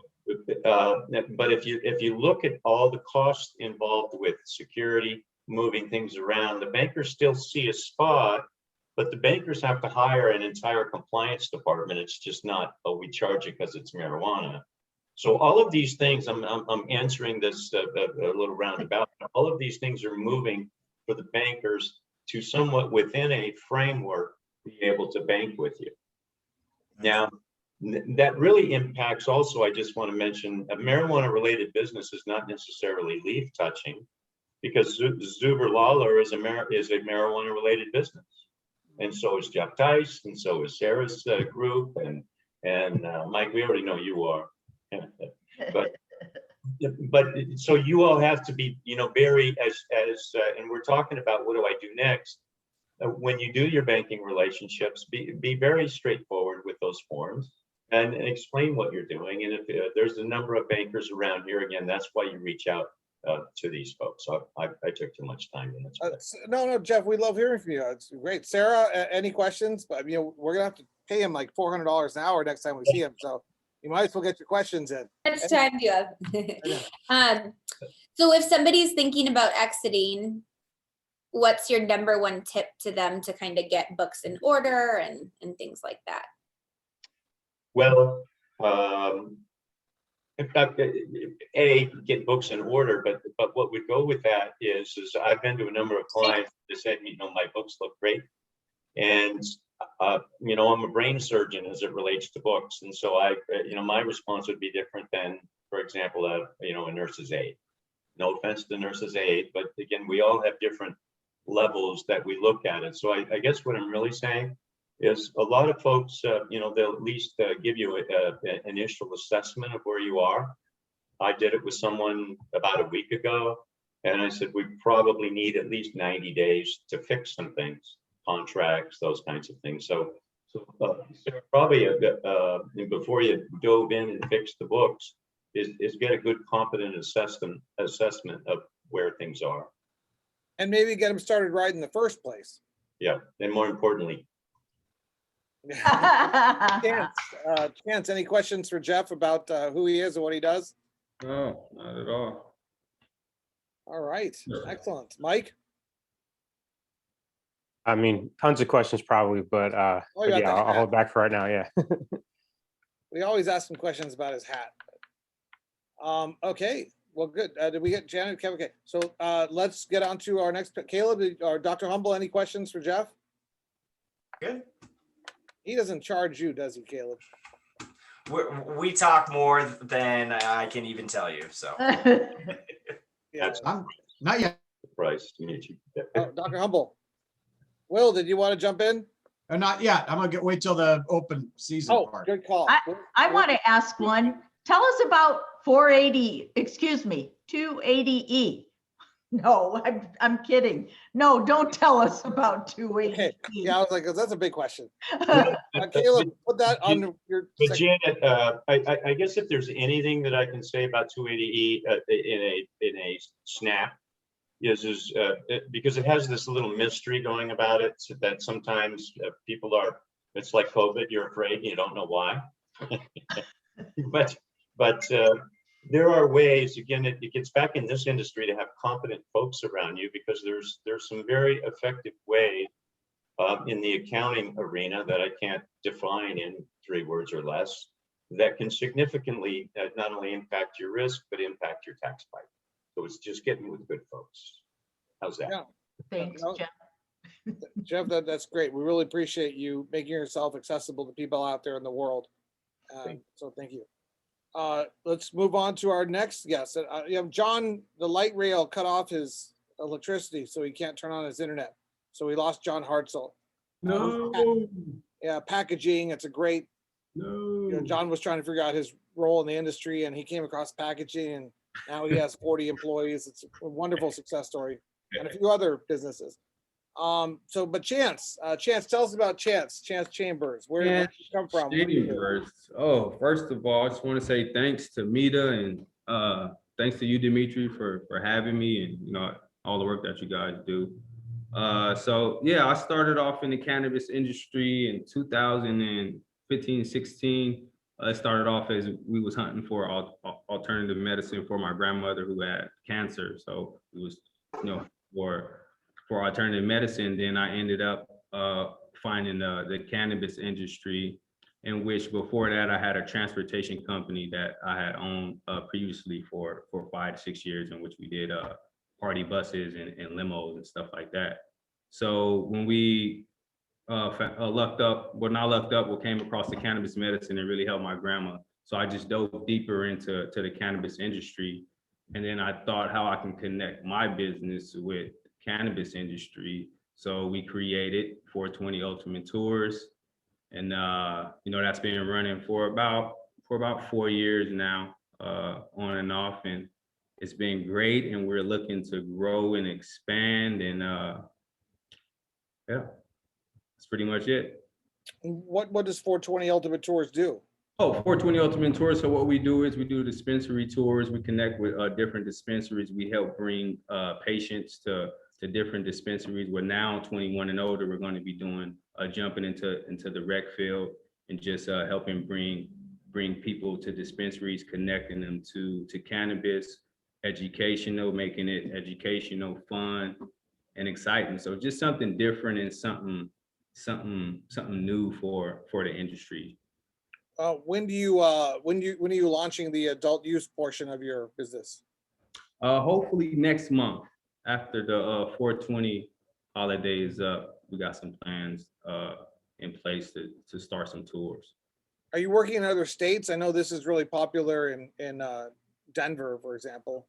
But if you look at all the costs involved with security, moving things around, the bankers still see a spot But the bankers have to hire an entire compliance department. It's just not, oh, we charge it because it's marijuana. So all of these things, I'm answering this a little roundabout. All of these things are moving for the bankers to somewhat within a framework be able to bank with you. Now, that really impacts also, I just want to mention, a marijuana related business is not necessarily leaf touching, because Zuber Lawler is a marijuana related business. And so is Jeff Tice, and so is Sarah's group, and Mike, we already know you are. but so you all have to be, very and we're talking about what do I do next? When you do your banking relationships, be very straightforward with those forms and explain what you're doing. And if there's a number of bankers around here, again, that's why you reach out to these folks. So I took too much time. No, Jeff, we love hearing from you. It's great. Sarah, any questions? But we're gonna have to pay him like $400 an hour next time we see him. So you might as well get your questions in. How much time do you have? So if somebody's thinking about exiting, what's your number one tip to them to kind of get books in order and things like that? Well, in fact, get books in order, but what would go with that is I've been to a number of clients that said, my books look great. And, I'm a brain surgeon as it relates to books. And so my response would be different than, for example, a nurse's aide. No offense to nurse's aide, but again, we all have different levels that we look at it. So I guess what I'm really saying is a lot of folks, they'll at least give you an initial assessment of where you are. I did it with someone about a week ago, and I said, we probably need at least 90 days to fix some things, contracts, those kinds of things. So probably before you dove in and fix the books, is get a good competent assessment of where things are. And maybe get them started right in the first place. Yeah, and more importantly. Chance, any questions for Jeff about who he is and what he does? No, not at all. All right, excellent. Mike? I mean, tons of questions probably, but yeah, I'll hold back for right now, yeah. We always ask him questions about his hat. Okay, well, good. Did we get Janet? Okay, so let's get on to our next. Caleb or Dr. Humble, any questions for Jeff? Good. He doesn't charge you, does he, Caleb? We talk more than I can even tell you, so. Yeah. Not yet. Surprised to meet you. Dr. Humble. Will, did you want to jump in? Not yet. I'm gonna wait till the open season part. Good call. I want to ask one. Tell us about 280E. No, I'm kidding. No, don't tell us about 280E. Okay. Yeah, I was like, that's a big question. Caleb, put that on your. But Janet, I guess if there's anything that I can say about 280E in a snap, is because it has this little mystery going about it, so that sometimes people are. It's like COVID. You're afraid. You don't know why. but there are ways. Again, it gets back in this industry to have competent folks around you, because there's some very effective ways in the accounting arena that I can't define in 3 words or less, that can significantly not only impact your risk, but impact your tax pipe. So it's just getting with good folks. How's that? Yeah. Thanks, Jeff. Jeff, that's great. We really appreciate you making yourself accessible to people out there in the world. So thank you. Let's move on to our next guest. John, the light rail cut off his electricity, so he can't turn on his internet. So we lost John Hartzell. No. Packaging. It's a great. No. John was trying to figure out his role in the industry, and he came across packaging, and now he has 40 employees. It's a wonderful success story, and a few other businesses. But Chance, tell us about Chance Chambers. Where did you come from? Chambers. Oh, first of all, I just want to say thanks to Mita, and thanks to you, Dimitri, for having me, and all the work that you guys do. So yeah, I started off in the cannabis industry in 2015-16. It started off as we was hunting for alternative medicine for my grandmother who had cancer. So it was, for alternative medicine. Then I ended up finding the cannabis industry, in which before that I had a transportation company that I had owned previously for 5 to 6 years, in which we did party buses and limos and stuff like that. So when we lucked up, well, not lucked up, we came across the cannabis medicine and really helped my grandma. So I just dove deeper into the cannabis industry. And then I thought how I can connect my business with cannabis industry. So we created 420 Ultimate Tours. And that's been running for about 4 years now, on and off. And it's been great. And we're looking to grow and expand. And yeah, that's pretty much it. What does 420 Ultimate Tours do? Oh, 420 Ultimate Tours. So what we do is we do dispensary tours. We connect with different dispensaries. We help bring patients to different dispensaries. We're now 21 and older. We're going to be doing jumping into the rec field and just helping bring people to dispensaries, connecting them to cannabis, educational, making it educational, fun, and exciting. So just something different and something new for the industry. When are you launching the adult use portion of your business? Hopefully next month, after the 420 holidays up. We got some plans in place to start some tours. Are you working in other states? I know this is really popular in Denver, for example.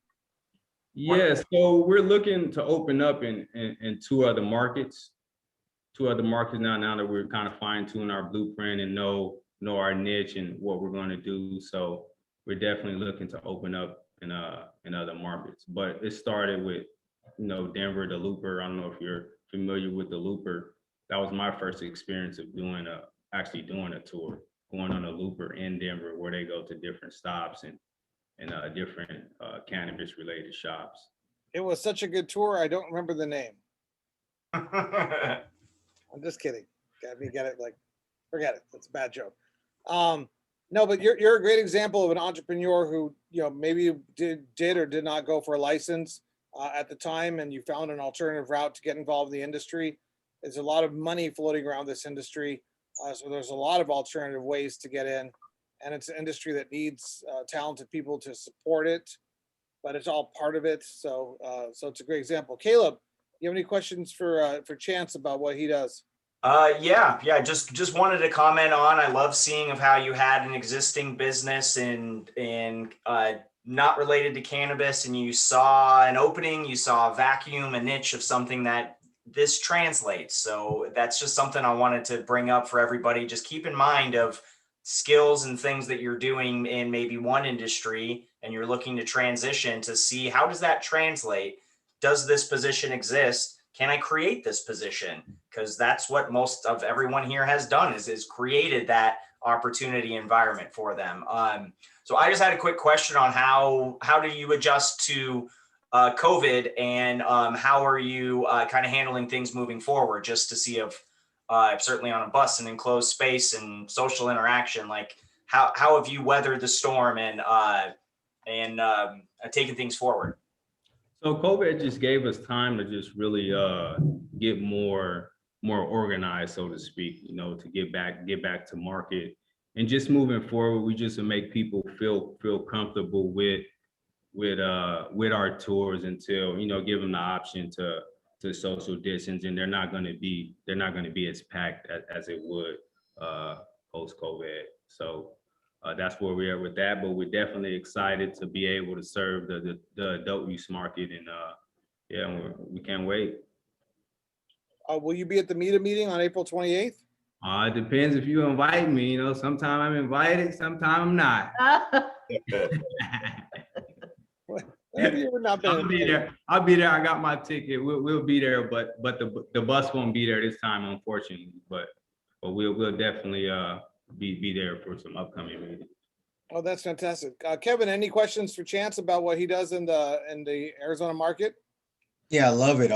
Yeah, so we're looking to open up in 2 other markets. 2 other markets now that we're kind of fine-tuning our blueprint and know our niche and what we're going to do. So we're definitely looking to open up in other markets. But it started with Denver, the Looper. I don't know if you're familiar with the Looper. That was my first experience of actually doing a tour, going on a Looper in Denver, where they go to different stops and different cannabis related shops. It was such a good tour. I don't remember the name. I'm just kidding. Get it? Like, forget it. That's a bad joke. No, but you're a great example of an entrepreneur who maybe did or did not go for a license at the time, and you found an alternative route to get involved in the industry. There's a lot of money floating around this industry, so there's a lot of alternative ways to get in, and it's an industry that needs talented people to support it, but it's all part of it. So it's a great example. Caleb, you have any questions for Chance about what he does? Yeah. Just wanted to comment on. I love seeing of how you had an existing business and not related to cannabis, and you saw an opening, you saw a vacuum, a niche of something that this translates. So that's just something I wanted to bring up for everybody. Just keep in mind of skills and things that you're doing in maybe one industry, and you're looking to transition to see how does that translate? Does this position exist? Can I create this position? Because that's what most of everyone here has done is created that opportunity environment for them. So I just had a quick question on how do you adjust to COVID, and how are you kind of handling things moving forward, just to see if certainly on a bus and enclosed space and social interaction, like how have you weathered the storm and taken things forward? So COVID just gave us time to just really get more organized, so to speak, to get back to market. And just moving forward, we just make people feel comfortable with our tours until, give them the option to social distance, and they're not going to be as packed as it would post COVID. So that's where we are with that, but we're definitely excited to be able to serve the adult use market, and we can't wait. Will you be at the META meeting on April 28th? It depends if you invite me. Sometimes I'm invited, sometimes I'm not. I'll be there. I got my ticket. We'll be there, but the bus won't be there this time, unfortunately. But we'll definitely be there for some upcoming meetings. Oh, that's fantastic. Kevin, any questions for Chance about what he does in the Arizona market? Yeah, I love it.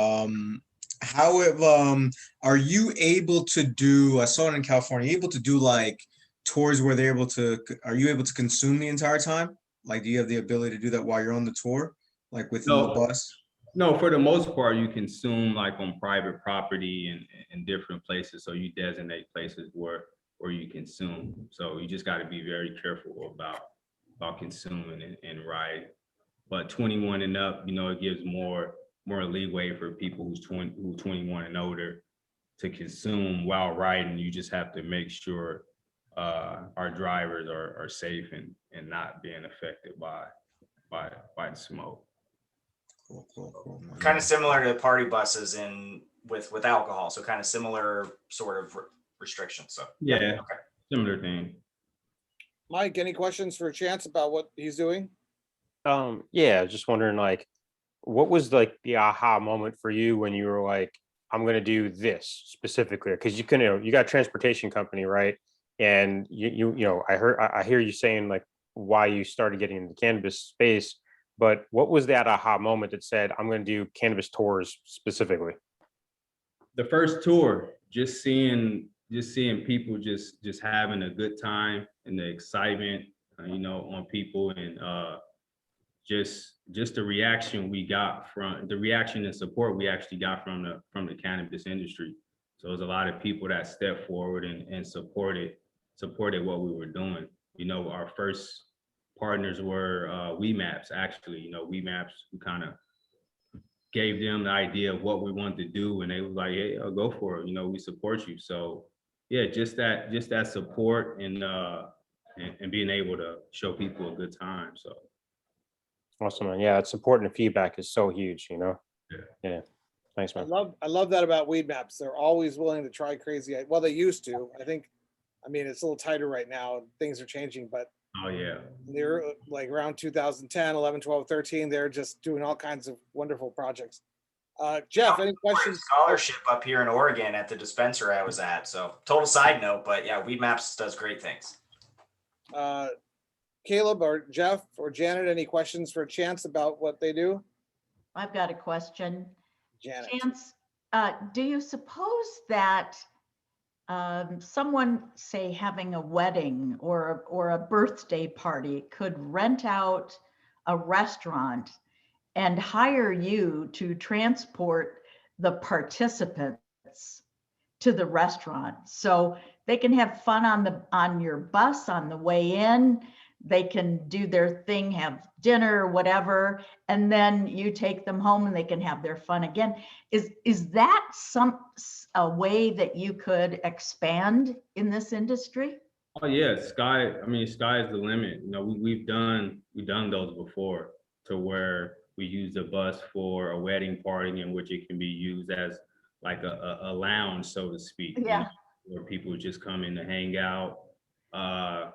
Are you able to do, I saw it in California, able to do like tours where are you able to consume the entire time? Like, do you have the ability to do that while you're on the tour, like within the bus? No, for the most part, you consume like on private property and in different places. So you designate places where you consume. So you just got to be very careful about consuming and riding. But 21 and up, you know, it gives more leeway for people who's 21 and older to consume while riding. You just have to make sure our drivers are safe and not being affected by the smoke. Cool. Kind of similar to party buses with alcohol. So kind of similar sort of restrictions. So Yeah, okay. Similar thing. Mike, any questions for Chance about what he's doing? Yeah, just wondering, like, what was like the aha moment for you when you were like, I'm gonna do this specifically? Because you you got a transportation company, right? And you know, I hear you saying like why you started getting into the cannabis space, but what was that aha moment that said, I'm gonna do cannabis tours specifically? The first tour, just seeing people just having a good time and the excitement, you know, on people, and just the reaction we got from the reaction and support we actually got from the cannabis industry. So there's a lot of people that stepped forward and supported what we were doing. You know, our first partners were WeMaps, actually. You know, WeMaps, we kind of gave them the idea of what we wanted to do, and they was like, hey, I'll go for it. You know, we support you. So yeah, just that support and being able to show people a good time. So Awesome, man. Yeah, it's support and feedback is so huge, you know? Yeah. Thanks, I man. love that about Weed Maps. They're always willing to try crazy. Well, they used to. I mean, it's a little tighter right now. Things are changing, but oh yeah. they're like around 2010, 11, 12, 13. They're just doing all kinds of wonderful projects. Jeff, any questions? Scholarship up here in Oregon at the dispensary I was at. So total side note, but yeah, Weed Maps does great things. Caleb or Jeff or Janet, any questions for Chance about what they do? I've got a question. Janet. Chance, do you suppose that someone, say, having a wedding or a birthday party could rent out a restaurant and hire you to transport the participants to the restaurant so they can have fun on your bus on the way in? They can do their thing, have dinner or whatever, and then you take them home and they can have their fun again. Is that a way that you could expand in this industry? Oh yeah, sky's the limit. You know, we've done those before, to where we use the bus for a wedding party in which it can be used as like a lounge, so to speak. Yeah. You know, where people just come in to hang out.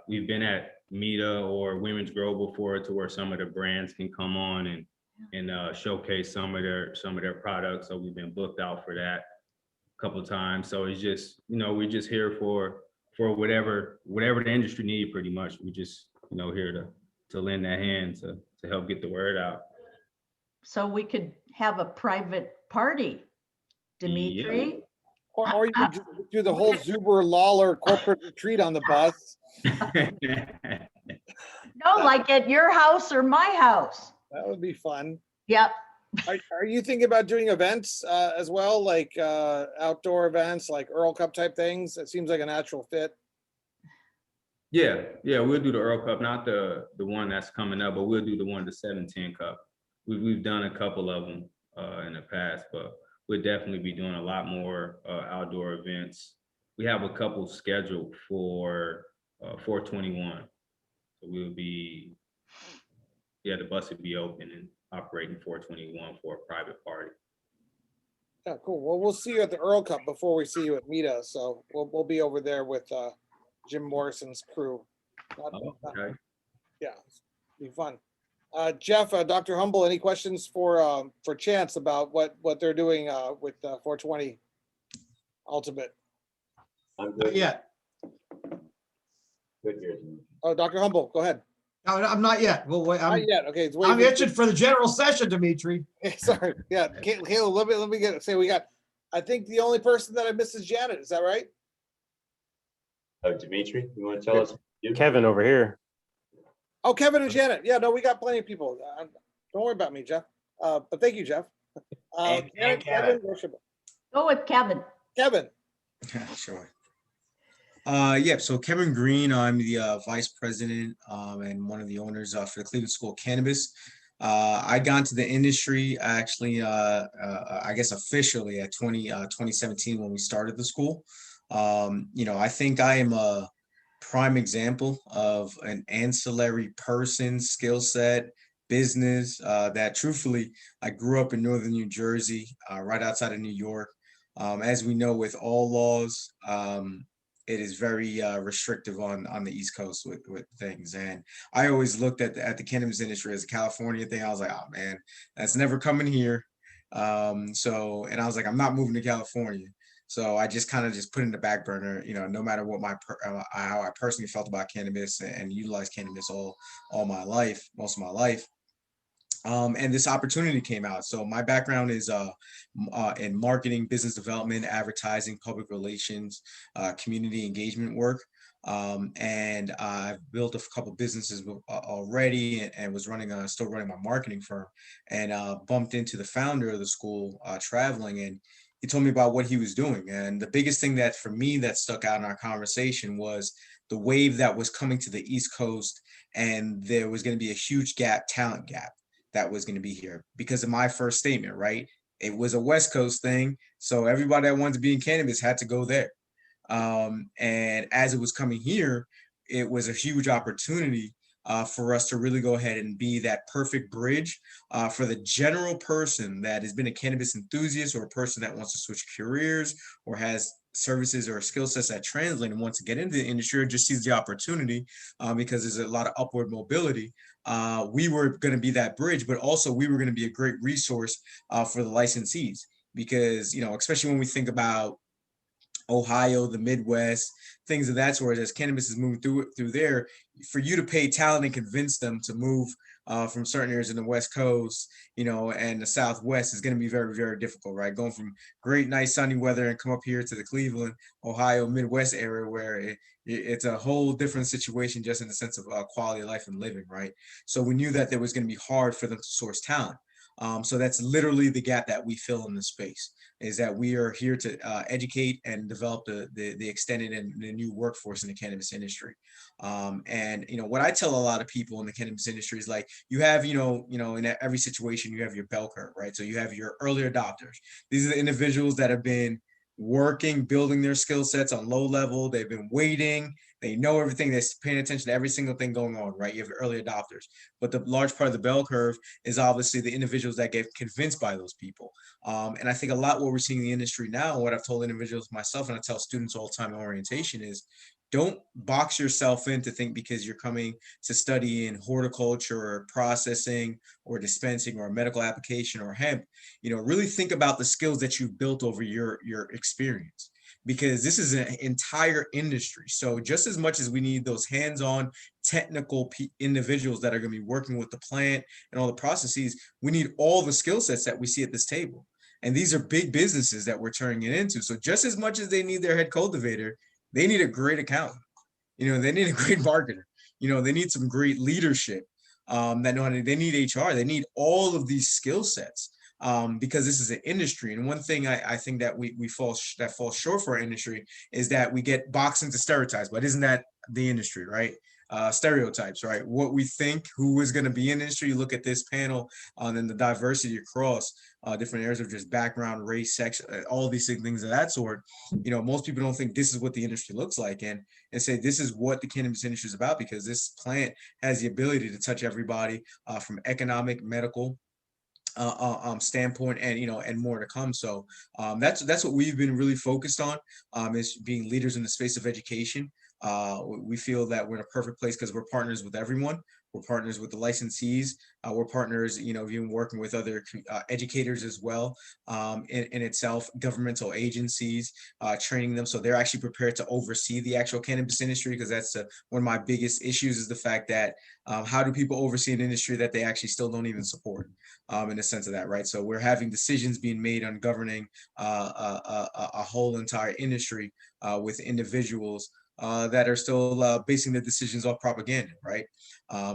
We've been at Meta or Women's Grow before, to where some of the brands can come on and showcase some of their products. So we've been booked out for that a couple of times. So it's just, you know, we're just here for whatever the industry need, pretty much. We just, you know, here to lend that hand to help get the word out. So we could have a private party, Dimitri. Yeah. Or you could just do the whole Zuber Lawler corporate retreat on the bus. No, like at your house or my house. That would be fun. Yep. Are you thinking about doing events as well, like outdoor events, like Earl Cup type things? It seems like a natural fit. Yeah, we'll do the Earl Cup, not the one that's coming up, but we'll do the one, the 710 Cup. We've done a couple of them in the past, but we'll definitely be doing a lot more outdoor events. We have a couple scheduled for 421. So we'll be, the bus will be open and operating 421 for a private party. Yeah, cool. Well, we'll see you at the Earl Cup before we see you at Meta. So we'll be over there with Jim Morrison's crew. Okay. Yeah, be fun. Jeff, Dr. Humble, any questions for Chance about what they're doing with 420 Ultimate? I'm good. Yeah, Good here. Oh, Dr. Humble, go ahead. no, I'm not yet. Well, wait, Not yet. Okay, it's I'm waiting. itching for the general session, Dimitri. Sorry. Yeah, Caleb, let me say we got. I think the only person that I missed is Janet. Is that right? Dimitri, you want to tell us? Kevin over here. Oh, Kevin and Janet. Yeah, no, we got plenty of people. Don't worry about me, Jeff. But thank you, Jeff. And Kevin, Kevin. worship. Go with Kevin. Kevin. Sure. Yeah, so Kevin Green, I'm the vice president and one of the owners for the Cleveland School of Cannabis. I got into the industry actually, I guess officially at 2017 when we started the school. I think I am a prime example of an ancillary person, skill set, business that truthfully, I grew up in northern New Jersey, right outside of New York. As we know, with all laws, it is very restrictive on the East Coast with things. And I always looked at the cannabis industry as a California thing. I was like, oh man, that's never coming here. And I was like, I'm not moving to California. So I just kind of just put in the back burner, no matter what how I personally felt about cannabis and utilized cannabis all my life, most of my life. And this opportunity came out. So my background is in marketing, business development, advertising, public relations, community engagement work. And I've built a couple businesses already and was still running my marketing firm, and bumped into the founder of the school traveling, and he told me about what he was doing. And the biggest thing that for me that stuck out in our conversation was the wave that was coming to the East Coast, and there was going to be a huge talent gap that was going to be here because of my first statement, right? It was a West Coast thing. So everybody that wanted to be in cannabis had to go there. And as it was coming here, it was a huge opportunity for us to really go ahead and be that perfect bridge for the general person that has been a cannabis enthusiast, or a person that wants to switch careers or has services or skill sets that translate and wants to get into the industry, or just sees the opportunity because there's a lot of upward mobility. We were going to be that bridge, but also we were going to be a great resource for the licensees, because, especially when we think about Ohio, the Midwest, things of that sort, as cannabis is moving through there, for you to pay talent and convince them to move from certain areas in the West Coast, and the Southwest is going to be very, very difficult, right? Going from great, nice, sunny weather and come up here to the Cleveland, Ohio, Midwest area, where it's a whole different situation just in the sense of quality of life and living, right? So we knew that there was going to be hard for them to source talent. So that's literally the gap that we fill in the space, is that we are here to educate and develop the extended and the new workforce in the cannabis industry. And what I tell a lot of people in the cannabis industry is, like, you have, in every situation, you have your bell curve, right? So you have your early adopters. These are the individuals that have been working, building their skill sets on low level. They've been waiting. They know everything. They're paying attention to every single thing going on, right? You have your early adopters. But the large part of the bell curve is obviously the individuals that get convinced by those people. And I think a lot what we're seeing in the industry now, and what I've told individuals myself, and I tell students all the time in orientation, is don't box yourself in to think because you're coming to study in horticulture or processing or dispensing or medical application or hemp, really think about the skills that you've built over your experience, because this is an entire industry. So just as much as we need those hands-on technical individuals that are going to be working with the plant and all the processes, we need all the skill sets that we see at this table. And these are big businesses that we're turning it into. So just as much as they need their head cultivator, they need a great accountant. They need a great marketer. They need some great leadership that know how to. They need HR. They need all of these skill sets because this is an industry. And one thing I think that we falls short for our industry is that we get boxed into stereotypes. But isn't that the industry, right? Stereotypes, right? What we think, who is going to be in industry. You look at this panel, and then the diversity across different areas of just background, race, sex, all these things of that sort. Most people don't think this is what the industry looks like, and say this is what the cannabis industry is about, because this plant has the ability to touch everybody from economic, medical standpoint, and and more to come. So that's what we've been really focused on, is being leaders in the space of education. We feel that we're in a perfect place because we're partners with everyone. We're partners with the licensees. We're partners, even working with other educators as well, in itself, governmental agencies, training them so they're actually prepared to oversee the actual cannabis industry, because that's one of my biggest issues, is the fact that how do people oversee an industry that they actually still don't even support, in the sense of that, right? So we're having decisions being made on governing a whole entire industry with individuals that are still basing their decisions off propaganda, right?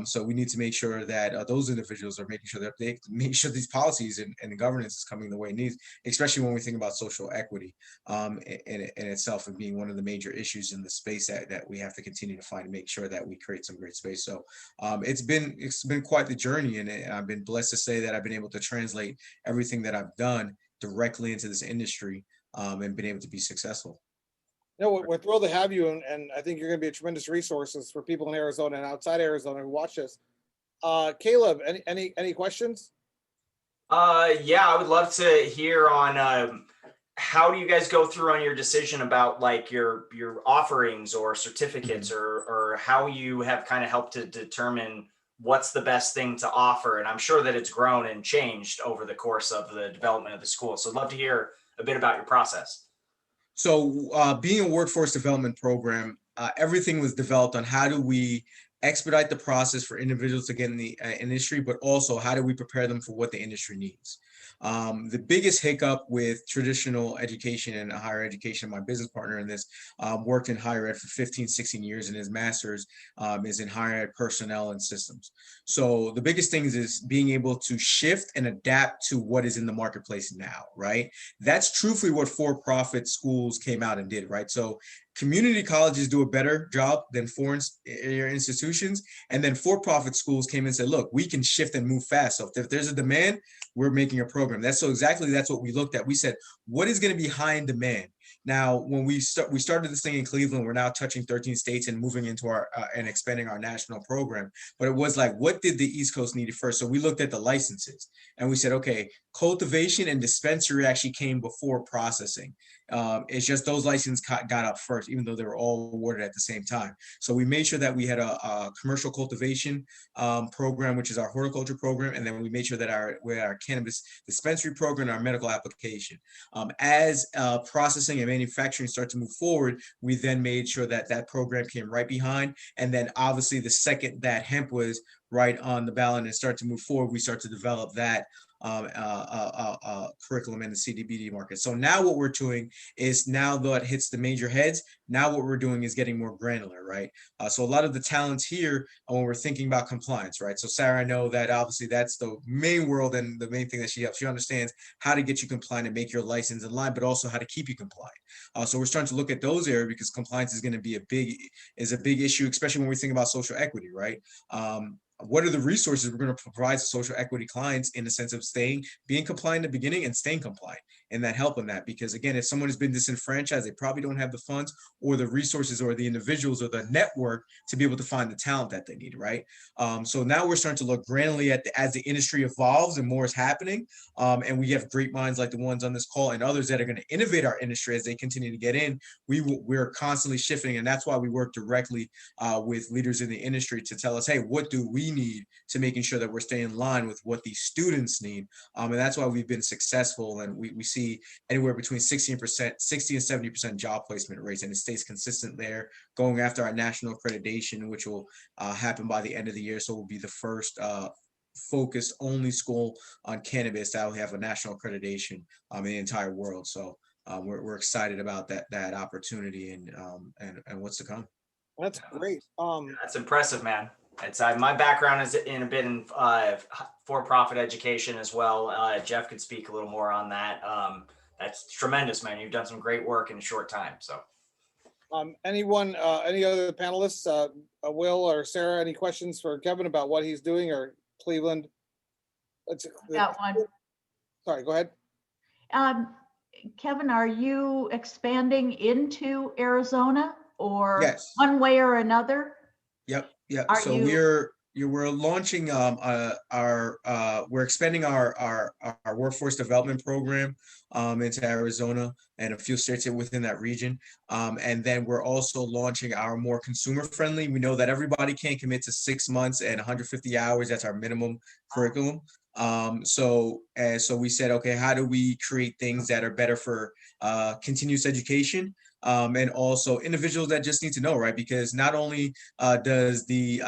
So we need to make sure that those individuals are making sure that they make sure these policies and the governance is coming the way it needs, especially when we think about social equity in itself and being one of the major issues in the space that we have to continue to find and make sure that we create some great space. So it's been quite the journey, and I've been blessed to say that I've been able to translate everything that I've done directly into this industry and been able to be successful. No, we're thrilled to have you, and I think you're going to be a tremendous resources for people in Arizona and outside Arizona who watch this. Caleb, any questions? Yeah, I would love to hear on how do you guys go through on your decision about like your offerings or certificates or how you have kind of helped to determine what's the best thing to offer. And I'm sure that it's grown and changed over the course of the development of the school. So I'd love to hear a bit about your process. So being a workforce development program, everything was developed on how do we expedite the process for individuals to get in the industry, but also how do we prepare them for what the industry needs. The biggest hiccup with traditional education and higher education, my business partner in this worked in higher ed for 15, 16 years, and his master's is in higher ed personnel and systems. So the biggest thing is being able to shift and adapt to what is in the marketplace now, right? That's truthfully what for-profit schools came out and did, right? So community colleges do a better job than foreign institutions. And then for-profit schools came and said, look, we can shift and move fast. So if there's a demand, we're making a program. That's what we looked at. We said, what is going to be high in demand? Now, when we started this thing in Cleveland, we're now touching 13 states and moving into our and expanding our national program. But it was like, what did the East Coast need first? So we looked at the licenses and we said, okay, cultivation and dispensary actually came before processing. It's just those licenses got up first, even though they were all awarded at the same time. So we made sure that we had a commercial cultivation program, which is our horticulture program, and then we made sure that we had our cannabis dispensary program, our medical application. As processing and manufacturing start to move forward, we then made sure that that program came right behind. And then obviously the second that hemp was right on the ballot and start to move forward, we start to develop that curriculum in the CDBD market. So now what we're doing is, now that hits the major heads, now what we're doing is getting more granular, right? So a lot of the talents here when we're thinking about compliance, right? So Sarah, I know that obviously that's the main world and the main thing that she helps. She understands how to get you compliant and make your license in line, but also how to keep you compliant. So we're starting to look at those areas because compliance is going to be a big issue, especially when we think about social equity, right? What are the resources we're going to provide to social equity clients in the sense of being compliant in the beginning and staying compliant, and that helping that? Because again, if someone has been disenfranchised, they probably don't have the funds or the resources or the individuals or the network to be able to find the talent that they need, right? So now we're starting to look granularly at as the industry evolves and more is happening. And we have great minds like the ones on this call and others that are going to innovate our industry as they continue to get in. We're constantly shifting, and that's why we work directly with leaders in the industry to tell us, hey, what do we need to making sure that we're staying in line with what these students need. And that's why we've been successful. And we see anywhere between 60 and 70% job placement rates, and it stays consistent there, going after our national accreditation, which will happen by the end of the year. So we'll be the first focused only school on cannabis that will have a national accreditation in the entire world. So we're excited about that opportunity and what's to come. That's great. That's impressive, man. It's my background is in a bit in for-profit education as well. Jeff could speak a little more on that. That's tremendous, man. You've done some great work in a short time. So, anyone, any other panelists, Will or Sarah, any questions for Kevin about what he's doing, or Cleveland? That one. Sorry, go ahead. Kevin, are you expanding into Arizona or Yes. one way or another? Yep. So we're launching we're expanding our workforce development program into Arizona and a few states within that region. And then we're also launching our more consumer friendly. We know that everybody can't commit to 6 months and 150 hours. That's our minimum curriculum. So we said, okay, how do we create things that are better for continuous education, and also individuals that just need to know, right? Because not only does the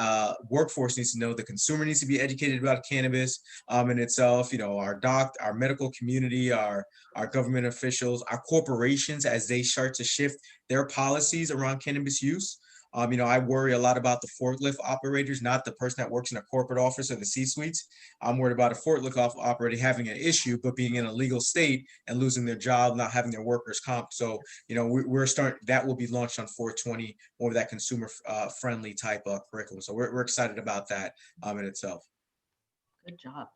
workforce needs to know, the consumer needs to be educated about cannabis in itself. You know, our medical community, our government officials, our corporations, as they start to shift their policies around cannabis use. You know, I worry a lot about the forklift operators, not the person that works in a corporate office or the C-suites. I'm worried about a forklift operator having an issue, but being in a legal state and losing their job, not having their workers' comp. So, you know, we're starting, that will be launched on 4/20, more of that consumer friendly type of curriculum. So we're excited about that in itself. Good job.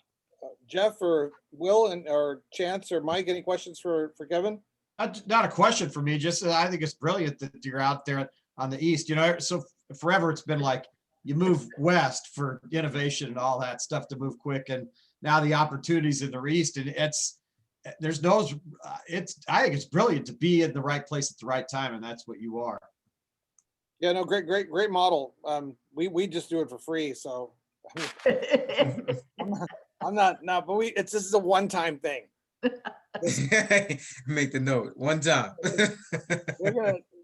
Jeff or Will or Chance or Mike, any questions for Kevin? Not a question for me, just I think it's brilliant that you're out there on the East, you know, so forever it's been like you move west for innovation and all that stuff to move quick. And now the opportunities in the East, and I think it's brilliant to be in the right place at the right time. And that's what you are. Yeah, no, great model. We just do it for free. So I'm not, but this is a one-time thing. Make the note one time.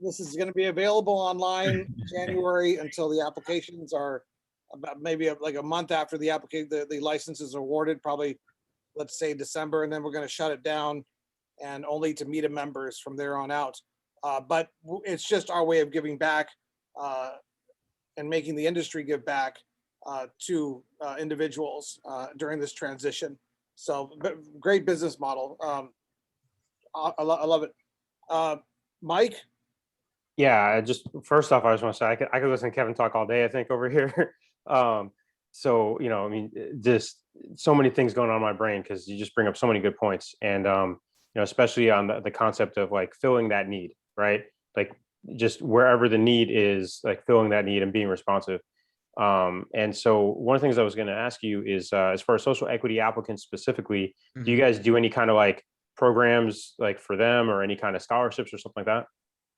This is going to be available online January until the applications are about maybe like a month after the application, the license is awarded, probably let's say December, and then we're going to shut it down and only to META members from there on out. But it's just our way of giving back and making the industry give back to individuals during this transition. So great business model. I love it. Mike? Yeah, just first off, I just want to say I could listen to Kevin talk all day, I think, over here. So, you know, I mean, just so many things going on in my brain because you just bring up so many good points. And, you know, especially on the concept of like filling that need, right? Like just wherever the need is, like filling that need and being responsive. And so one of the things I was going to ask you is, as far as social equity applicants specifically, do you guys do any kind of like programs like for them or any kind of scholarships or something like that?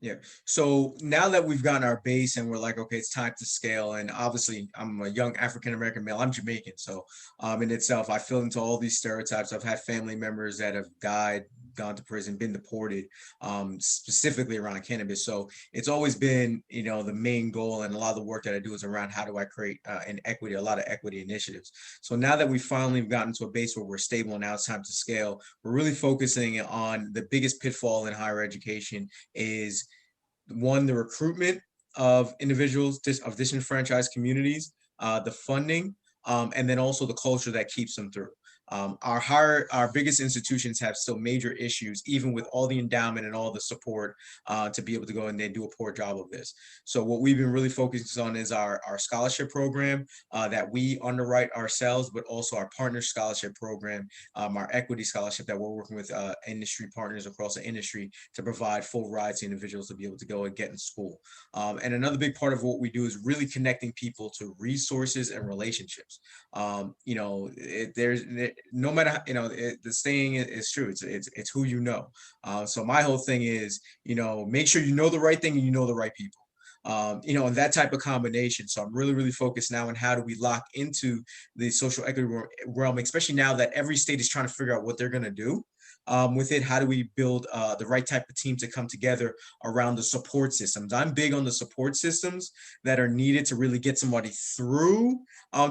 Yeah. So now that we've gotten our base and we're like, okay, it's time to scale. And obviously I'm a young African-American male, I'm Jamaican. So in itself, I feel into all these stereotypes. I've had family members that have died, gone to prison, been deported, specifically around cannabis. So it's always been, you know, the main goal. And a lot of the work that I do is around how do I create a lot of equity initiatives. So now that we've finally gotten to a base where we're stable and now it's time to scale, we're really focusing on the biggest pitfall in higher education is one, the recruitment of individuals of disenfranchised communities, the funding, and then also the culture that keeps them through. Our biggest institutions have still major issues, even with all the endowment and all the support to be able to go and they do a poor job of this. So what we've been really focused on is our scholarship program that we underwrite ourselves, but also our partner scholarship program, our equity scholarship that we're working with industry partners across the industry to provide full rides to individuals to be able to go and get in school. And another big part of what we do is really connecting people to resources and relationships. You know, no matter, you know, the saying is true. It's who you know. So my whole thing is, you know, make sure you know the right thing and you know the right people. You know, and that type of combination. So I'm really focused now on how do we lock into the social equity realm, especially now that every state is trying to figure out what they're going to do. With it, how do we build the right type of team to come together around the support systems? I'm big on the support systems that are needed to really get somebody through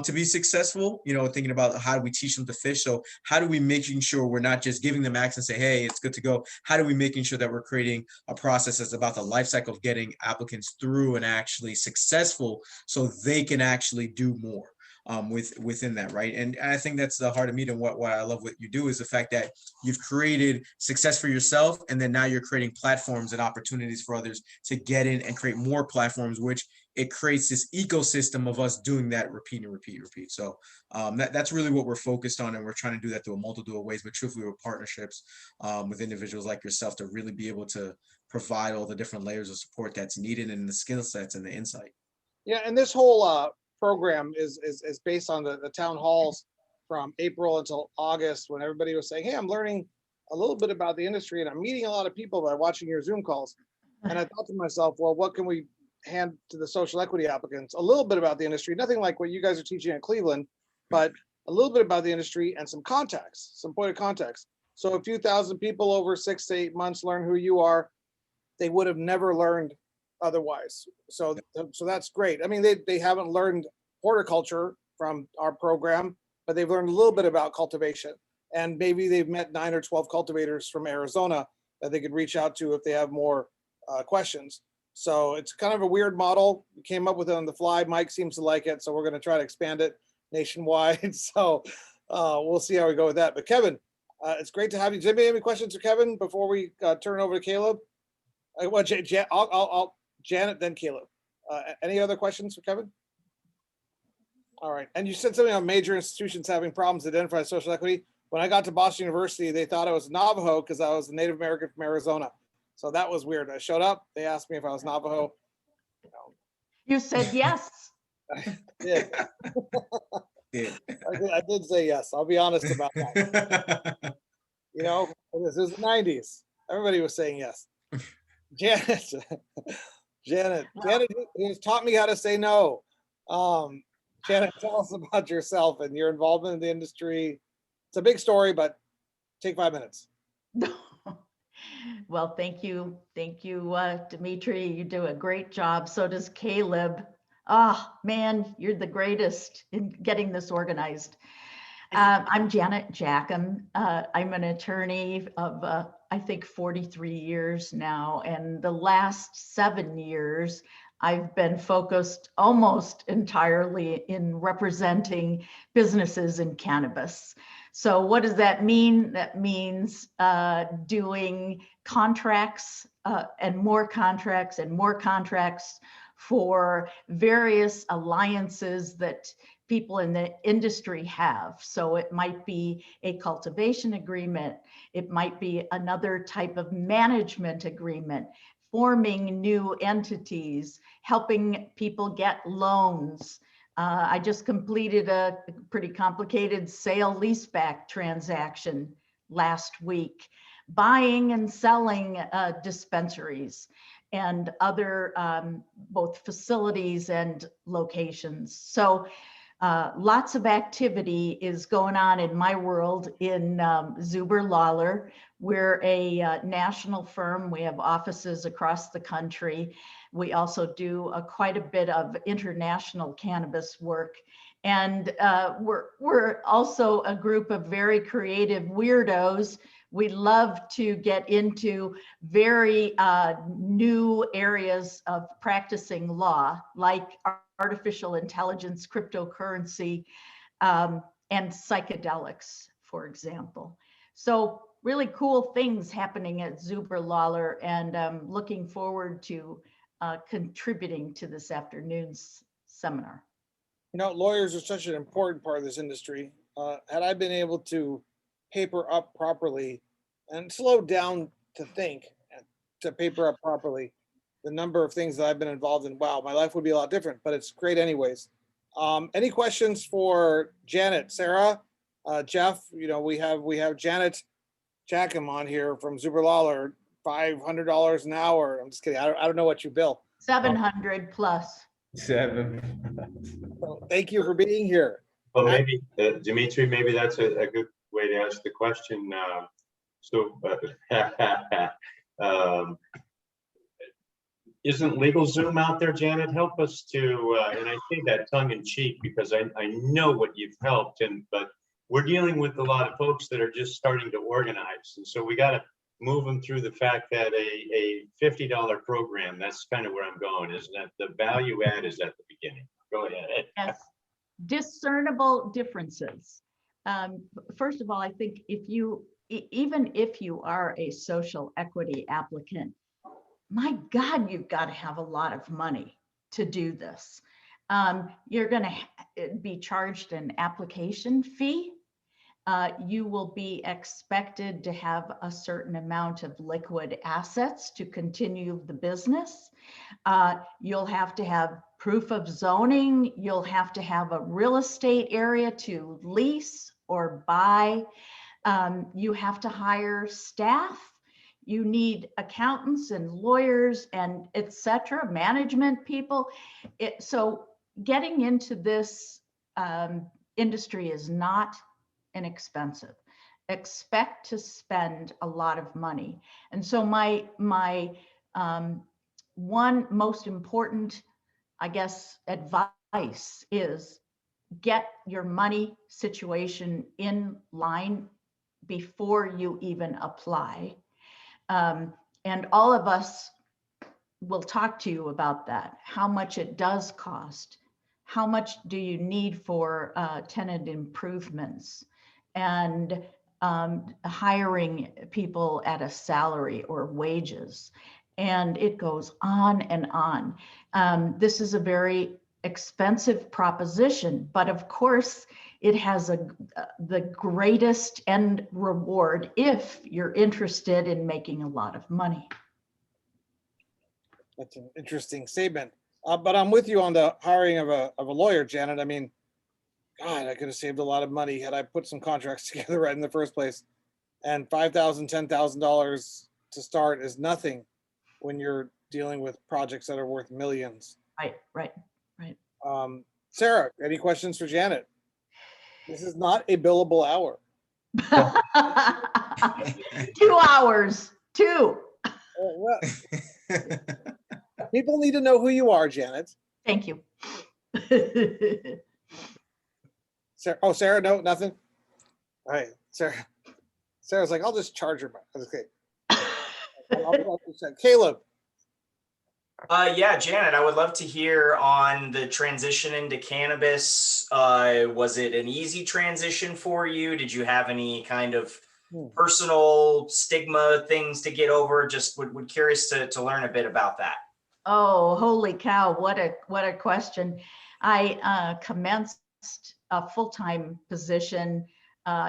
to be successful, you know, thinking about how do we teach them to fish. So how do we making sure we're not just giving them access and say, hey, it's good to go. How do we making sure that we're creating a process that's about the life cycle of getting applicants through and actually successful so they can actually do more within that, right? And I think that's the heart of META. And what I love what you do is the fact that you've created success for yourself, and then now you're creating platforms and opportunities for others to get in and create more platforms, which it creates this ecosystem of us doing that repeat. So that's really what we're focused on, and we're trying to do that through a multitude of ways, but truthfully with partnerships with individuals like yourself to really be able to provide all the different layers of support that's needed and the skill sets and the insight. Yeah, and this whole program is based on the town halls from April until August, when everybody was saying, hey, I'm learning a little bit about the industry and I'm meeting a lot of people by watching your Zoom calls. And I thought to myself, well, what can we hand to the social equity applicants? A little bit about the industry, nothing like what you guys are teaching in Cleveland, but a little bit about the industry and some context, some point of context. So a few thousand people over 6 to 8 months learn who you are. they would have never learned otherwise. So that's great. I mean, they haven't learned horticulture from our program, but they've learned a little bit about cultivation. And maybe they've met 9 or 12 cultivators from Arizona that they could reach out to if they have more questions. So it's kind of a weird model. We came up with it on the fly. Mike seems to like it, so we're going to try to expand it nationwide. So we'll see how we go with that. But Kevin, it's great to have you. Does anybody have any questions for Kevin before we turn it over to Caleb? Well, I'll Janet, then Caleb. Any other questions for Kevin? All right. And you said something on major institutions having problems identifying social equity. When I got to Boston University, they thought I was Navajo because I was a Native American from Arizona. So that was weird. I showed up. They asked me if I was Navajo. You said yes. I did. I did say yes. I'll be honest about that. You know, this is the 90s. Everybody was saying yes. Janet has taught me how to say no. Janet, tell us about yourself and your involvement in the industry. It's a big story, but take 5 minutes. Well, thank you, Dimitri. You do a great job. So does Caleb. Oh man, you're the greatest in getting this organized. I'm Janet Jackman. I'm an attorney of, I think, 43 years now. And the last 7 years, I've been focused almost entirely in representing businesses in cannabis. So what does that mean? That means doing contracts and more contracts and more contracts for various alliances that people in the industry have. So it might be a cultivation agreement. It might be another type of management agreement, forming new entities, helping people get loans. I just completed a pretty complicated sale leaseback transaction last week, buying and selling dispensaries and other both facilities and locations. So lots of activity is going on in my world in Zuber Lawler. We're a national firm. We have offices across the country. We also do quite a bit of international cannabis work. And we're also a group of very creative weirdos. We love to get into very new areas of practicing law, like artificial intelligence, cryptocurrency, and psychedelics, for example. So really cool things happening at Zuber Lawler, and I'm looking forward to contributing to this afternoon's seminar. You know, lawyers are such an important part of this industry. Had I been able to paper up properly and slow down to think, to paper up properly, the number of things that I've been involved in, wow, my life would be a lot different, but it's great anyways. Any questions for Janet, Sarah, Jeff? You know, we have Janet Jackman on here from Zuber Lawler, $500 an hour. I'm just kidding. I don't know what you bill. 700 plus. 7. So thank you for being here. Well, maybe, Dimitri, maybe that's a good way to ask the question. Isn't LegalZoom out there, Janet? Help us to, and I say that tongue in cheek because I know what you've helped, but we're dealing with a lot of folks that are just starting to organize. And so we got to move them through the fact that a $50 program, that's kind of where I'm going, is that the value add is at the beginning. Go ahead. Yes, discernible differences. First of all, I think even if you are a social equity applicant, my God, you've got to have a lot of money to do this. You're going to be charged an application fee. You will be expected to have a certain amount of liquid assets to continue the business. You'll have to have proof of zoning. You'll have to have a real estate area to lease or buy. You have to hire staff. You need accountants and lawyers and et cetera, management people. So getting into this industry is not inexpensive. Expect to spend a lot of money. And so my one most important, I guess, advice is get your money situation in line before you even apply. And all of us will talk to you about that, how much it does cost. How much do you need for tenant improvements and hiring people at a salary or wages? And it goes on and on. This is a very expensive proposition, but of course it has the greatest end reward if you're interested in making a lot of money. That's an interesting statement. But I'm with you on the hiring of a lawyer, Janet. I mean, God, I could have saved a lot of money had I put some contracts together right in the first place. And $5,000, $10,000 to start is nothing when you're dealing with projects that are worth millions. Right. Sarah, any questions for Janet? This is not a billable hour. 2 hours, 2. Well, people need to know who you are, Janet. Thank you. Sarah, oh, Sarah, no, nothing. All right, Sarah. Sarah's like, I'll just charge her. Okay. Caleb. Yeah, Janet, I would love to hear on the transition into cannabis. Was it an easy transition for you? Did you have any kind of personal stigma things to get over? Just would curious to learn a bit about that. Oh, holy cow. What a question. I commenced a full-time position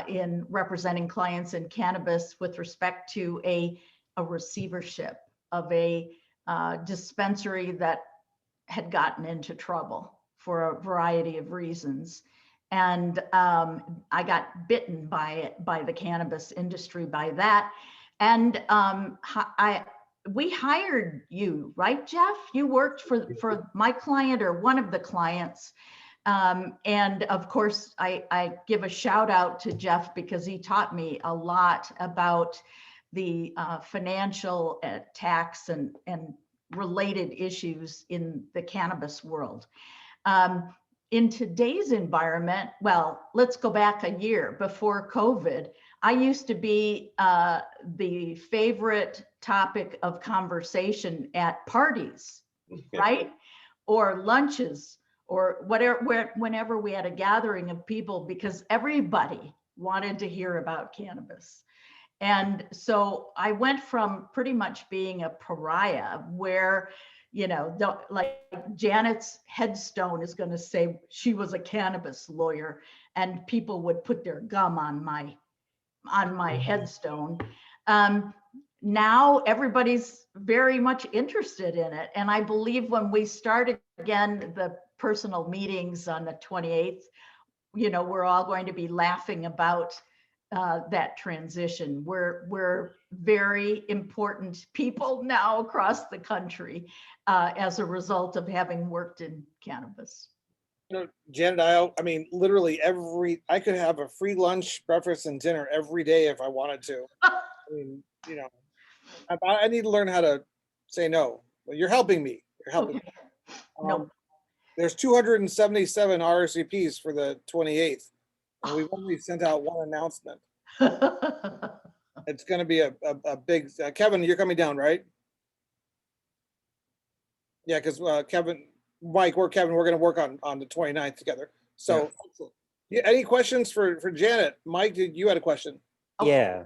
in representing clients in cannabis with respect to a receivership of a dispensary that had gotten into trouble for a variety of reasons. And I got bitten by the cannabis industry by that. And we hired you, right, Jeff? You worked for my client or one of the clients. And of course, I give a shout out to Jeff because he taught me a lot about the financial tax and related issues in the cannabis world. In today's environment, well, let's go back a year before COVID. I used to be the favorite topic of conversation at parties, right? Or lunches, or whatever, whenever we had a gathering of people, because everybody wanted to hear about cannabis. And so I went from pretty much being a pariah where, you know, like Janet's headstone is going to say she was a cannabis lawyer, and people would put their gum on my headstone. Now everybody's very much interested in it. And I believe when we start again the personal meetings on the 28th, you know, we're all going to be laughing about that transition. We're very important people now across the country as a result of having worked in cannabis. You know, Janet, I mean, literally I could have a free lunch, breakfast, and dinner every day if I wanted to. I mean, you know, I need to learn how to say no. Well, you're helping me. You're helping Okay. me. No. There's 277 RSVPs for the 28th. And we've only sent out one announcement. It's going to be a big, Kevin, you're coming down, right? Yeah, because Mike or Kevin, we're going to work on the 29th together. So yeah, any questions for Janet? Mike, you had a question. Yeah.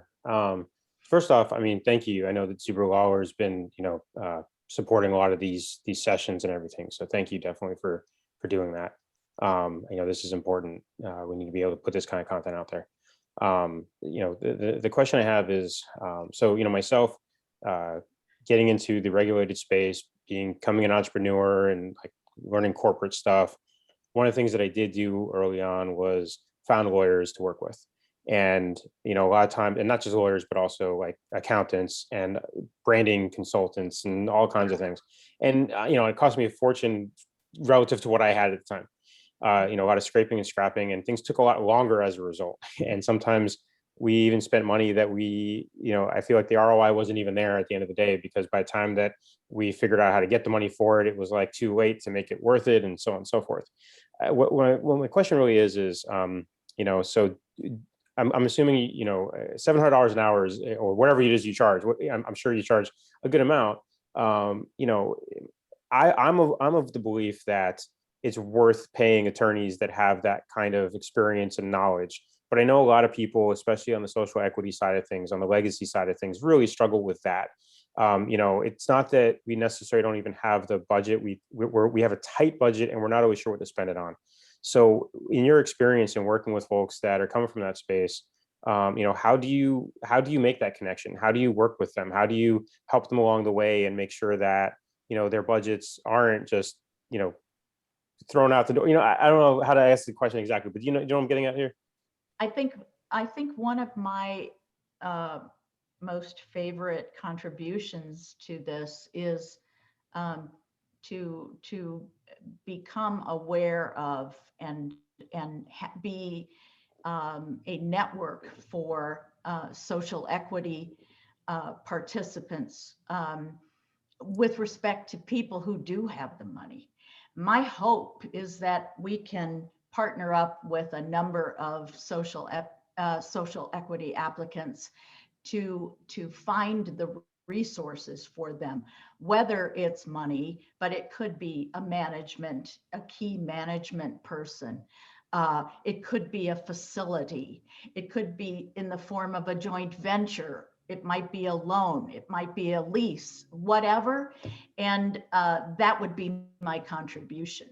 First off, I mean, thank you. I know that Super Lawler has been, you know, supporting a lot of these sessions and everything. So thank you definitely for doing that. You know, this is important. We need to be able to put this kind of content out there. You know, the question I have is, so, you know, myself, getting into the regulated space, becoming an entrepreneur and like learning corporate stuff. One of the things that I did do early on was found lawyers to work with. And, you know, a lot of time, and not just lawyers, but also like accountants and branding consultants and all kinds of things. And, you know, it cost me a fortune relative to what I had at the time. You know, a lot of scraping and scrapping, and things took a lot longer as a result. And sometimes We even spent money that I feel like the ROI wasn't even there at the end of the day, because by the time that we figured out how to get the money for it, it was like too late to make it worth it, and so on and so forth. What my question really is, so I'm assuming, $700 an hour is, or whatever it is you charge. I'm sure you charge a good amount. I'm of the belief that it's worth paying attorneys that have that kind of experience and knowledge. But I know a lot of people, especially on the social equity side of things, on the legacy side of things, really struggle with that. It's not that we necessarily don't even have the budget. We have a tight budget and we're not always sure what to spend it on. So in your experience in working with folks that are coming from that space, how do you make that connection? How do you work with them? How do you help them along the way and make sure that, their budgets aren't just, thrown out the door? I don't know how to ask the question exactly, but you know what I'm getting at here? I think one of my most favorite contributions to this is to become aware of and be a network for social equity participants with respect to people who do have the money. My hope is that we can partner up with a number of social equity applicants to find the resources for them, whether it's money, but it could be a key management person. It could be a facility. It could be in the form of a joint venture. It might be a loan. It might be a lease, whatever. And that would be my contribution.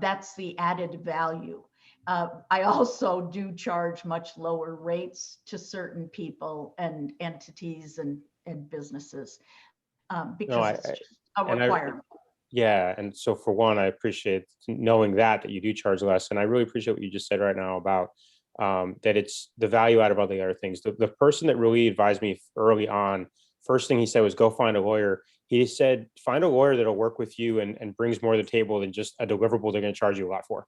That's the added value. I also do charge much lower rates to certain people and entities and businesses because it's just a requirement. Yeah. And so for one, I appreciate knowing that you do charge less. And I really appreciate what you just said right now about that it's the value out of all the other things. The person that really advised me early on, first thing he said was go find a lawyer. He said, find a lawyer that'll work with you and brings more to the table than just a deliverable they're going to charge you a lot for.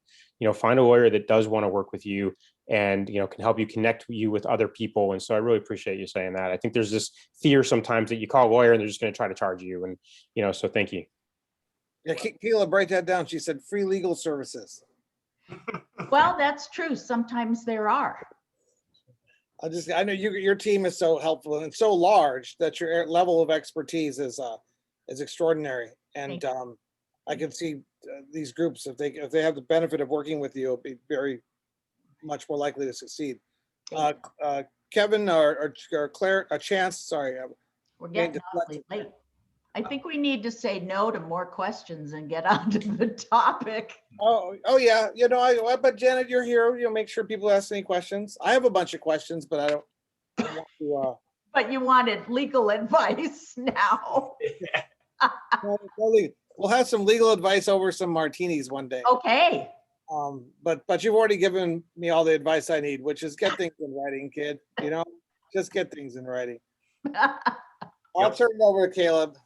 Find a lawyer that does want to work with you and, can help you connect you with other people. And so I really appreciate you saying that. I think there's this fear sometimes that you call a lawyer and they're just going to try to charge you. And, so thank you. Yeah, Keela, write that down. She said free legal services. Well, that's true. Sometimes there are. I know your team is so helpful and so large that your level of expertise is extraordinary. And I can see these groups, if they have the benefit of working with you, it'll be very much more likely to succeed. Kevin or Claire, Chance, sorry. We're getting awfully late. I think we need to say no to more questions and get on to the topic. Oh yeah. But Janet, you're here. Make sure people ask any questions. I have a bunch of questions, but I don't want to. But you wanted legal advice now. We'll have some legal advice over some martinis one day. Okay. But you've already given me all the advice I need, which is get things in writing, kid. Just get things in writing. I'll turn it over to Caleb.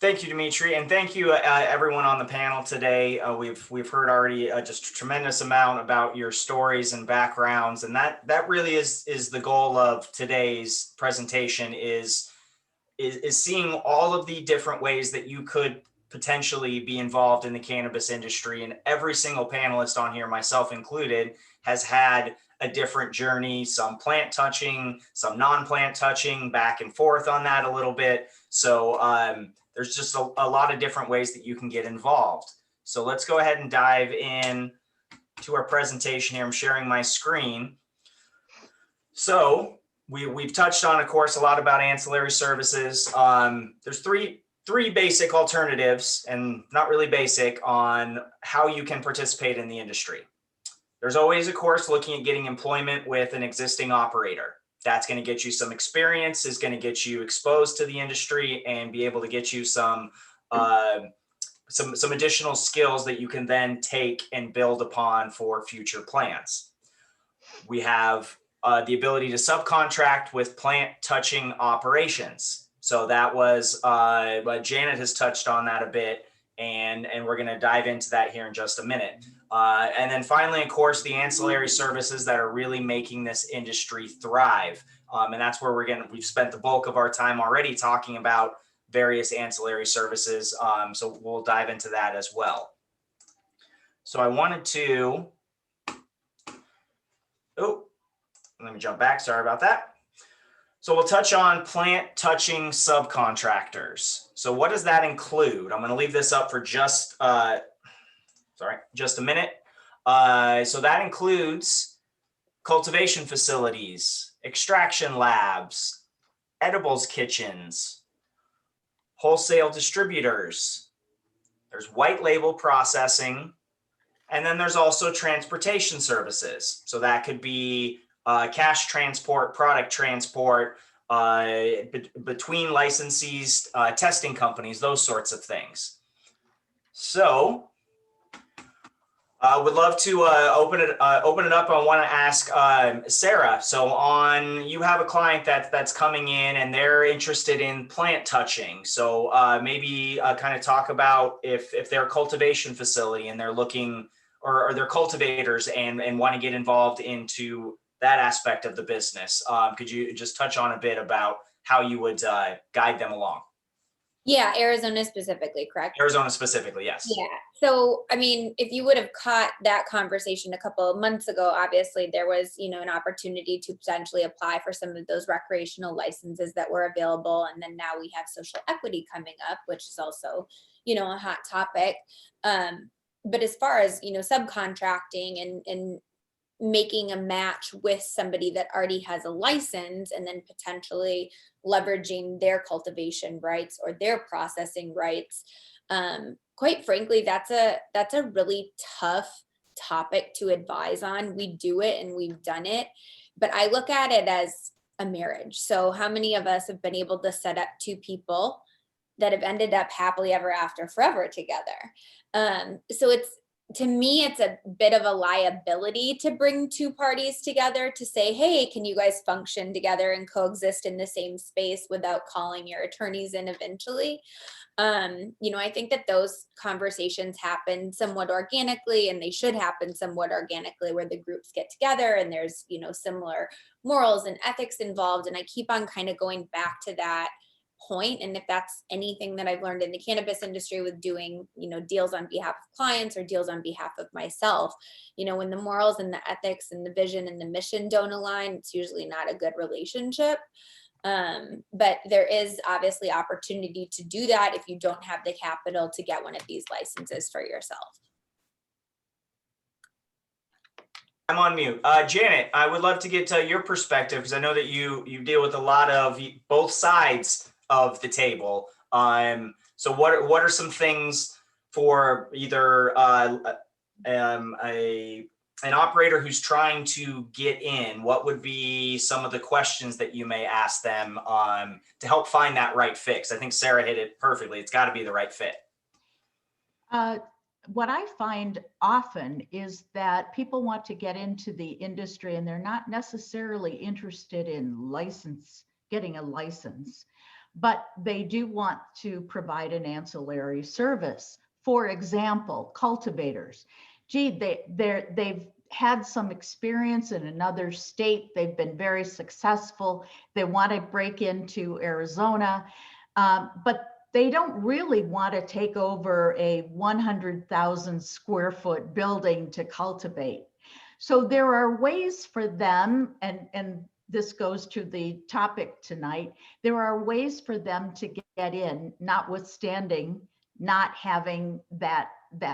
Thank you, Dimitri, and thank you everyone on the panel today. We've heard already just a tremendous amount about your stories and backgrounds, and that really is the goal of today's presentation is seeing all of the different ways that you could potentially be involved in the cannabis industry. And every single panelist on here, myself included, has had a different journey, some plant touching, some non-plant touching, back and forth on that a little bit. So there's just a lot of different ways that you can get involved. So let's go ahead and dive in to our presentation here. I'm sharing my screen. So we've touched on, of course, a lot about ancillary services. There's three basic alternatives, and not really basic, on how you can participate in the industry. There's always, of course, looking at getting employment with an existing operator. That's going to get you some experience, is going to get you exposed to the industry and be able to get you some additional skills that you can then take and build upon for future plans. We have the ability to subcontract with plant touching operations. So that was, Janet has touched on that a bit, and we're going to dive into that here in just a minute. And then finally, of course, the ancillary services that are really making this industry thrive. And that's where we've spent the bulk of our time already talking about various ancillary services. So we'll dive into that as well. So I wanted to, let me jump back. Sorry about that. So we'll touch on plant touching subcontractors. So what does that include? I'm going to leave this up for just a minute. So that includes cultivation facilities, extraction labs, edibles kitchens, wholesale distributors. There's white label processing. And then there's also transportation services. So that could be cash transport, product transport, between licensees, testing companies, those sorts of things. So I would love to open it up. I want to ask Sarah. So you have a client that's coming in and they're interested in plant touching. So maybe kind of talk about if they're a cultivation facility and they're looking, or they're cultivators and want to get involved into that aspect of the business. Could you just touch on a bit about how you would guide them along? Yeah, Arizona specifically, correct? Arizona specifically, yes. Yeah. So, I mean, if you would have caught that conversation a couple of months ago, obviously there was, an opportunity to potentially apply for some of those recreational licenses that were available. And then now we have social equity coming up, which is also, a hot topic. But as far as, subcontracting and making a match with somebody that already has a license and then potentially leveraging their cultivation rights or their processing rights, quite frankly, that's a really tough topic to advise on. We do it and we've done it, but I look at it as a marriage. So how many of us have been able to set up two people that have ended up happily ever after forever together? So to me, it's a bit of a liability to bring two parties together to say, hey, can you guys function together and coexist in the same space without calling your attorneys in eventually? I think that those conversations happen somewhat organically, and they should happen somewhat organically, where the groups get together and there's, similar morals and ethics involved. And I keep on kind of going back to that point. And if that's anything that I've learned in the cannabis industry with doing, deals on behalf of clients or deals on behalf of myself, when the morals and the ethics and the vision and the mission don't align, it's usually not a good relationship. But there is obviously opportunity to do that if you don't have the capital to get one of these licenses for yourself. I'm on mute. Janet, I would love to get your perspective, because I know that you deal with a lot of both sides of the table. So what are some things for either an operator who's trying to get in? What would be some of the questions that you may ask them to help find that right fit? I think Sarah hit it perfectly. It's got to be the right fit. What I find often is that people want to get into the industry and they're not necessarily interested in getting a license, but they do want to provide an ancillary service. For example, cultivators. Gee, they've had some experience in another state. They've been very successful. They want to break into Arizona, but they don't really want to take over a 100,000 square foot building to cultivate. So there are ways for them, and this goes to the topic tonight, there are ways for them to get in, notwithstanding not having that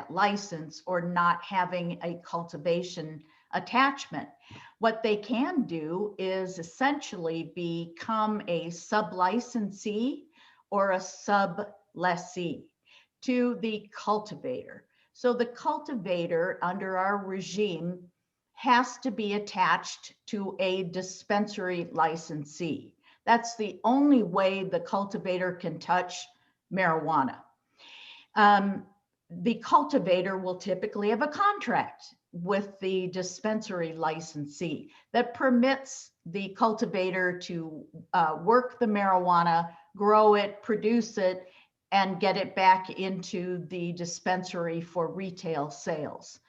license or not having a cultivation attachment. What they can do is essentially become a sub-licensee or a sub-lessee to the cultivator. So the cultivator under our regime has to be attached to a dispensary licensee. That's the only way the cultivator can touch marijuana. The cultivator will typically have a contract with the dispensary licensee that permits the cultivator to work the marijuana, grow it, produce it, and get it back into the dispensary for retail sales.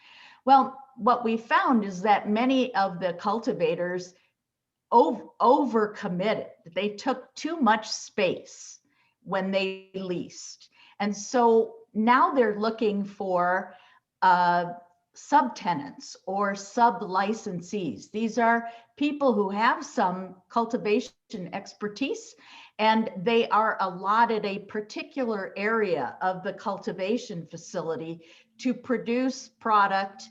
Well, what we found is that many of the cultivators overcommitted. They took too much space when they leased. And so now they're looking for subtenants or sub-licensees. These are people who have some cultivation expertise, and they are allotted a particular area of the cultivation facility to produce product,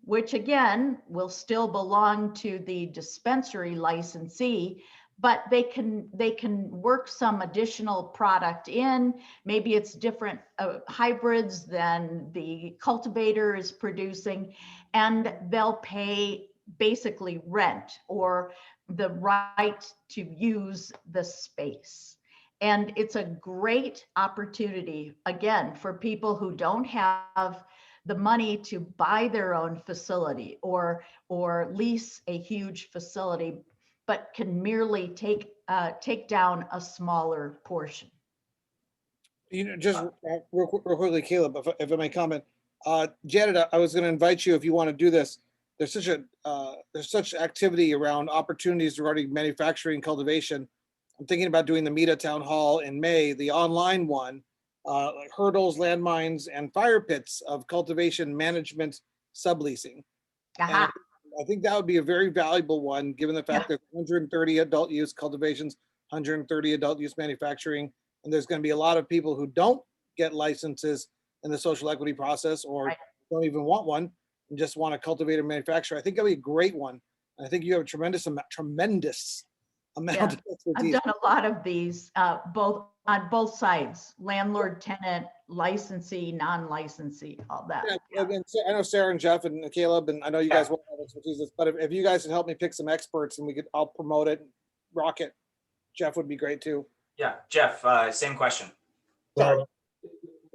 which again will still belong to the dispensary licensee, but they can work some additional product in. Maybe it's different hybrids than the cultivator is producing, and they'll pay basically rent or the right to use the space. And it's a great opportunity, again, for people who don't have the money to buy their own facility or lease a huge facility, but can merely take down a smaller portion. Just real quickly, Caleb, if I may comment, Janet, I was going to invite you if you want to do this. There's such activity around opportunities regarding manufacturing cultivation. I'm thinking about doing the META town hall in May, the online one, like hurdles, landmines, and fire pits of cultivation management subleasing. And I think that would be a very valuable one, given the fact that 130 adult use cultivations, 130 adult use manufacturing, and there's going to be a lot of people who don't get licenses in the social equity process or don't even want one and just want to cultivate or manufacture. I think that'd be a great one. And I think you have a tremendous amount of expertise. I've done a lot of these, on both sides, landlord, tenant, licensee, non-licensee, all that. And so I know Sarah and Jeff and Caleb, and I know you guys won't have expertise, but if you guys could help me pick some experts and I'll promote it, rock it. Jeff would be great too. Yeah, Jeff, same question. Well,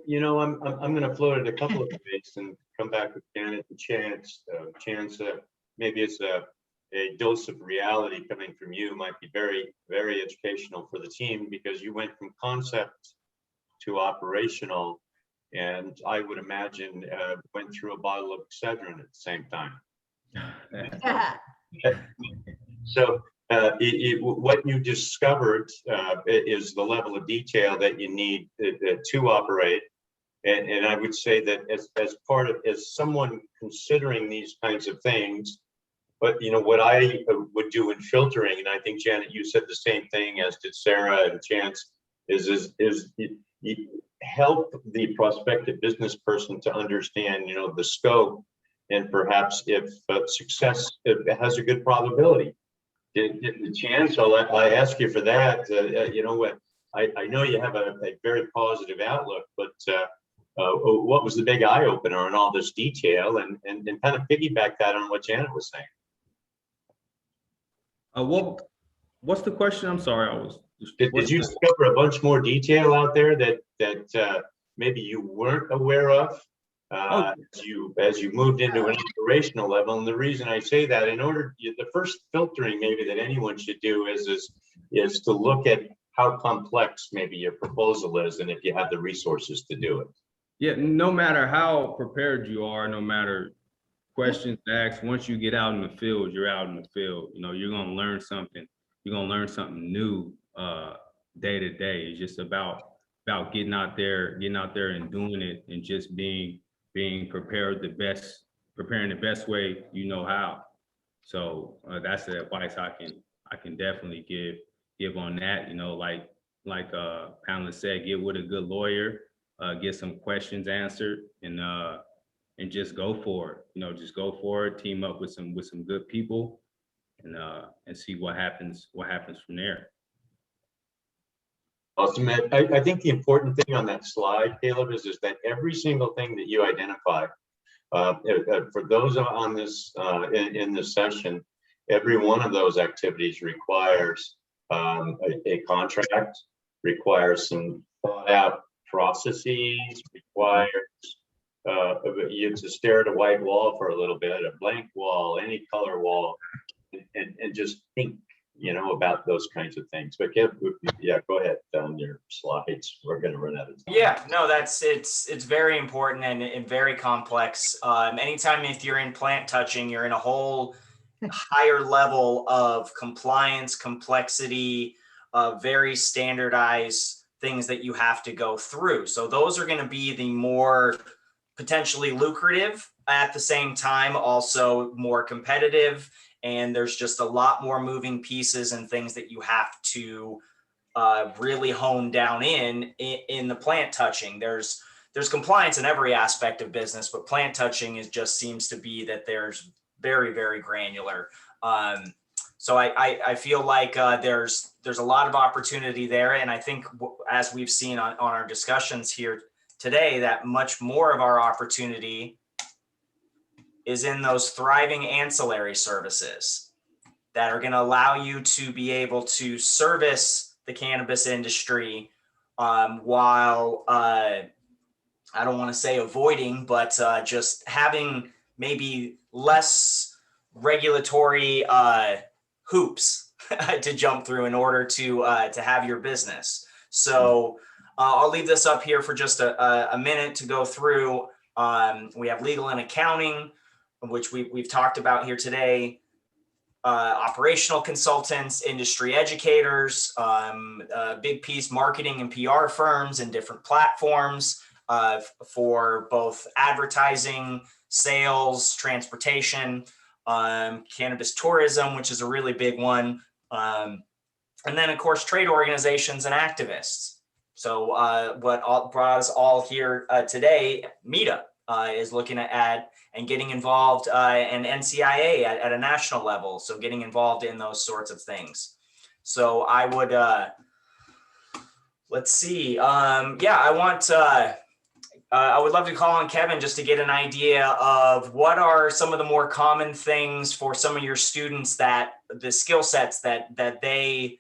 I'm going to float it a couple of ways and come back with Janet and Chance. Maybe it's a dose of reality coming from you might be very, very educational for the team, because you went from concept to operational, and I would imagine went through a bottle of Excedrin at the same time. So what you discovered is the level of detail that you need to operate. And I would say that as someone considering these kinds of things, but what I would do in filtering, and I think Janet, you said the same thing, as did Sarah and Chance, is help the prospective business person to understand, the scope, and perhaps if success has a good probability. The chance, I ask you for that. I know you have a very positive outlook, but what was the big eye opener on all this detail, and kind of piggyback that on what Janet was saying? What's the question? I'm sorry, Did you discover a bunch more detail out there that maybe you weren't aware of as you moved into an operational level? And the reason I say that, the first filtering maybe that anyone should do is to look at how complex maybe your proposal is, and if you have the resources to do it. Yeah, no matter how prepared you are, no matter questions asked, once you get out in the field, you're out in the field. You're going to learn something. You're going to learn something new day to day. It's just about getting out there and doing it, and just being preparing the best way you know how. So that's the advice I can definitely give on that. Like Pamela said, get with a good lawyer, get some questions answered, and just go for it. Just go for it. Team up with some good people, and see what happens from there. Awesome, man. I think the important thing on that slide, Caleb, is that every single thing that you identify, for those on this in this session, every one of those activities requires a contract, requires some thought out processes, requires you to stare at a white wall for a little bit, a blank wall, any color wall, and just think about those kinds of things. But yeah, go ahead on your slides. We're going to run out of time. Yeah, no, it's very important and very complex. Anytime if you're in plant touching, you're in a whole higher level of compliance, complexity, very standardized things that you have to go through. So those are going to be the more potentially lucrative, at the same time also more competitive, and there's just a lot more moving pieces and things that you have to really hone down in the plant touching. There's compliance in every aspect of business, but plant touching just seems to be that there's very, very granular. So I feel like there's a lot of opportunity there, and I think as we've seen on our discussions here today, that much more of our opportunity is in those thriving ancillary services that are going to allow you to be able to service the cannabis industry while I don't want to say avoiding, but just having maybe less regulatory hoops to jump through in order to have your business. So I'll leave this up here for just a minute to go through. We have legal and accounting, which we've talked about here today. Operational consultants, industry educators, big piece marketing and PR firms and different platforms for both advertising, sales, transportation, cannabis tourism, which is a really big one. And then of course, trade organizations and activists. So what brought us all here today, Meetup, is looking at and getting involved in NCIA at a national level. So getting involved in those sorts of things. So I would, let's see. Yeah, I would love to call on Kevin just to get an idea of what are some of the more common things for some of your students, that the skill sets that they